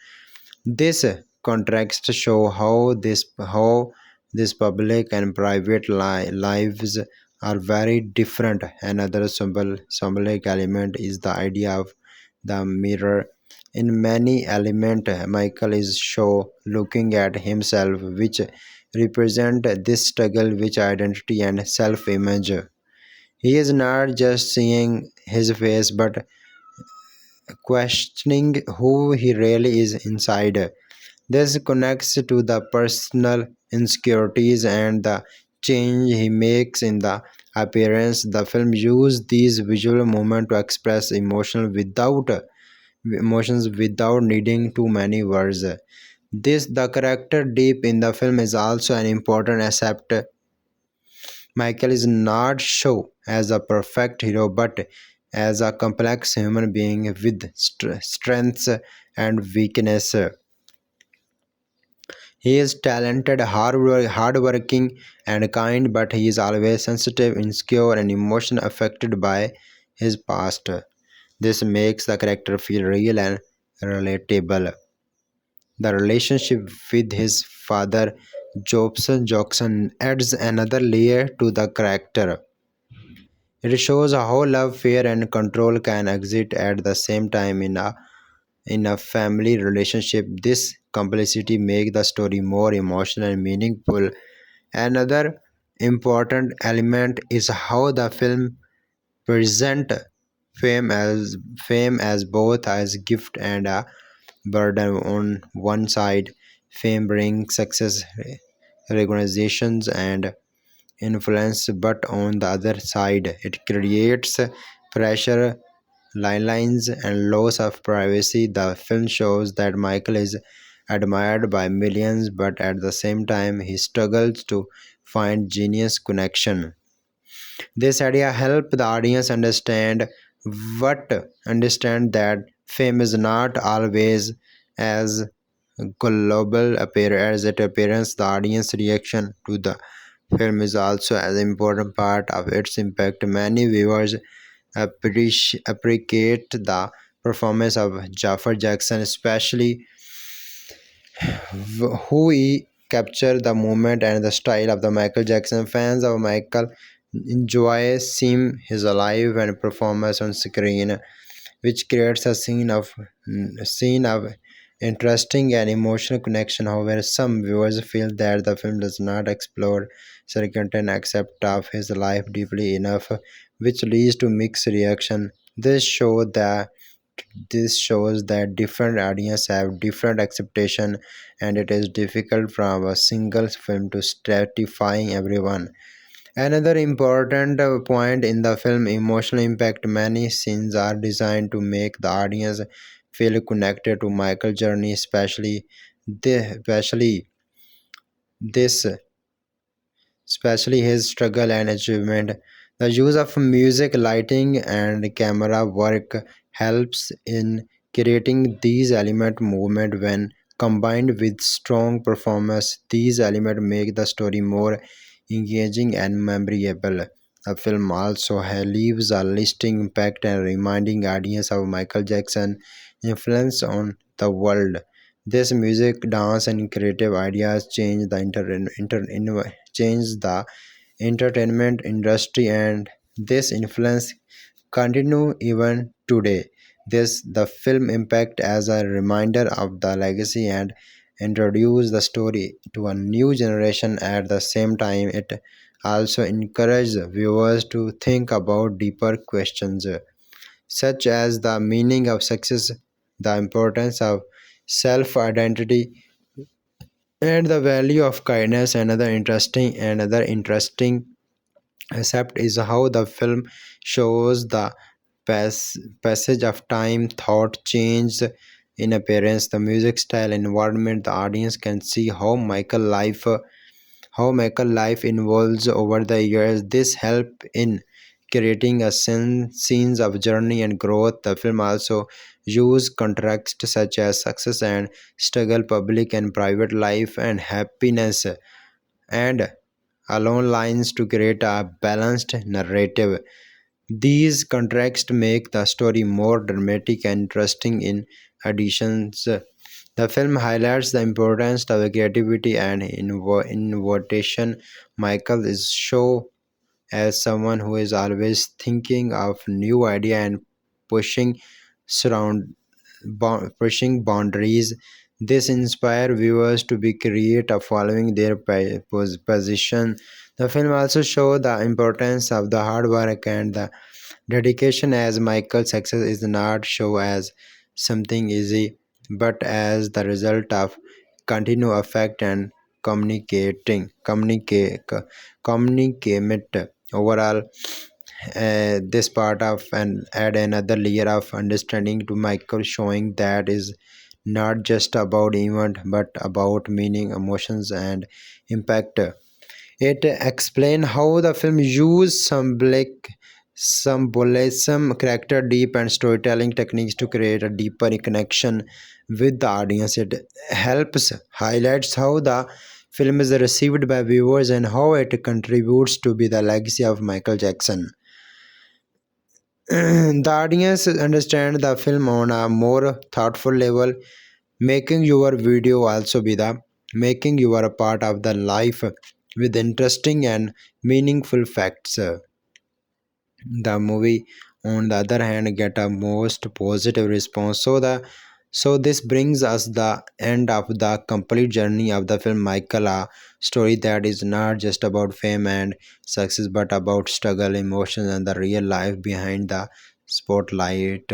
S1: This contrast show how this public and private lives are very different. Another symbolic element is the idea of the mirror. In many element, Michael is show looking at himself, which represent this struggle with identity and self-image. He is not just seeing his face, but questioning who he really is inside. This connects to the personal insecurities and the change he makes in the appearance. The film uses these visual moments to express emotions without needing too many words. This the character deep in the film is also an important aspect. Michael is not shown as a perfect hero but as a complex human being with strengths and weakness. He is talented, hardworking, and kind, but he is always sensitive, insecure, and emotionally affected by his past. This makes the character feel real and relatable. The relationship with his father, Jobson Jackson, adds another layer to the character. It shows how love, fear, and control can exist at the same time in a family relationship. This complexity makes the story more emotional and meaningful. Another important element is how the film present fame as both as gift and a burden. On one side, fame brings success, recognitions, and influence, but on the other side, it creates pressure, lines, and loss of privacy. The film shows that Michael is admired by millions, but at the same time, he struggles to find genius connection. This idea helps the audience what understand that fame is not always as global appear as it appearance. The audience reaction to the film is also an important part of its impact. Many viewers appreciate the performance of Jaafar Jackson, especially who he captured the moment and the style of the Michael Jackson. Fans of Michael enjoy seeing his alive and performance on screen, which creates a scene of interesting and emotional connection. However, some viewers feel that the film does not explore certain content except of his life deeply enough, which leads to mixed reaction. This shows that different audiences have different expectation, and it is difficult from a single film to stratifying everyone. Another important point in the film emotional impact. Many scenes are designed to make the audience feel connected to Michael's journey, this especially his struggle and achievement. The use of music, lighting, and camera work helps in creating these element movement. When combined with strong performance, these elements make the story more engaging and memorable. The film also leaves a lasting impact and reminding audience of Michael Jackson influence on the world. This music, dance, and creative ideas change the entertainment industry, and this influence continue even today. This the film impact as a reminder of the legacy and introduce the story to a new generation. At the same time, it also encourages viewers to think about deeper questions such as the meaning of success, the importance of self identity, and the value of kindness. Another interesting aspect is how the film shows the passage of time, thought change in appearance, the music style, environment. The audience can see how Michael life evolves over the years. This help in creating a scenes of journey and growth. The film also use contrast such as success and struggle, public and private life, and happiness and alone lines to create a balanced narrative. These contrasts make the story more dramatic and interesting. In addition, the film highlights the importance of creativity and innovation. Michael is shown as someone who is always thinking of new idea and pushing surround pushing boundaries. This inspires viewers to be creative following their position. The film also shows the importance of the hard work and the dedication, as Michael's success is not shown as something easy, but as the result of continued effort and communicate. Overall, this part of and add another layer of understanding to Michael, showing that is not just about event but about meaning, emotions, and impact. It explains how the film used symbolism, character deep, and storytelling techniques to create a deeper connection with the audience. It helps highlights how the film is received by viewers and how it contributes to be the legacy of Michael Jackson. The audience understand the film on a more thoughtful level, making your video also be the making you are a part of the life with interesting and meaningful facts. The movie on the other hand get a most positive response. So this brings us the end of the complete journey of the film Michael, a story that is not just about fame and success but about struggle, emotions, and the real life behind the spotlight.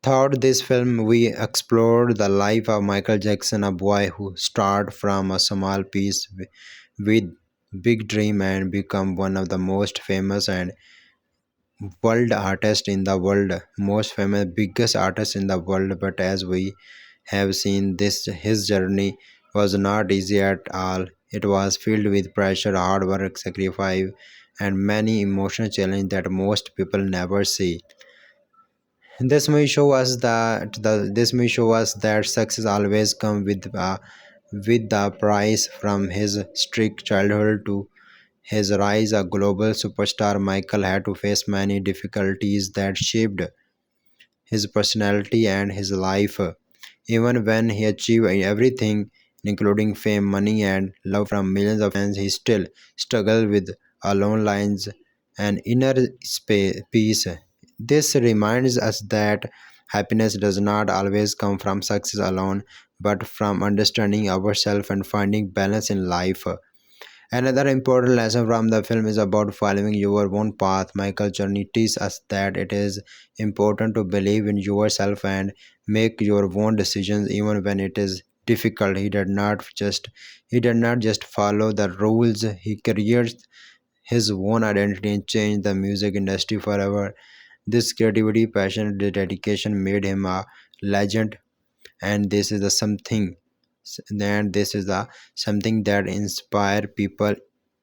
S1: Throughout this film, we explored the life of Michael Jackson, a boy who started from a small piece with big dream and become one of the most famous and world artists in the world, most famous, biggest artist in the world. But as we have seen, this his journey was not easy at all. It was filled with pressure, hard work, sacrifice, and many emotional challenges that most people never see. This may show us that success always comes with the price. From his strict childhood to his rise a global superstar, Michael had to face many difficulties that shaped his personality and his life. Even when he achieved everything, including fame, money, and love from millions of fans, he still struggled with alone lines and inner peace. This reminds us that happiness does not always come from success alone, but from understanding ourselves and finding balance in life. Another important lesson from the film is about following your own path. Michael's journey teaches us that it is important to believe in yourself and make your own decisions even when it is difficult. He did not just follow the rules. He created his own identity and changed the music industry forever. This creativity, passion, and dedication made him a legend, and this is the something that inspire people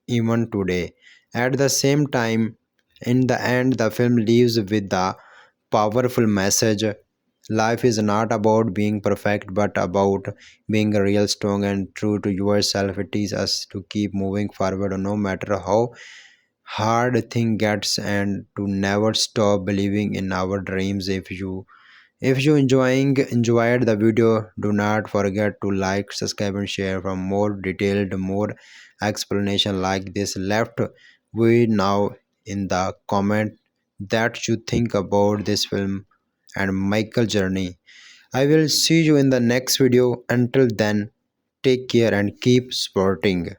S1: even today. At the same time, in the end, the film leaves with the powerful message: life is not about being perfect, but about being real, strong, and true to yourself. It teaches us to keep moving forward no matter how hard thing gets, and to never stop believing in our dreams. If you enjoyed the video, do not forget to like, subscribe, and share. For more explanation like this, left we now in the comment that you think about this film and Michael journey. I will see you in the next video. Until then, take care and keep sporting.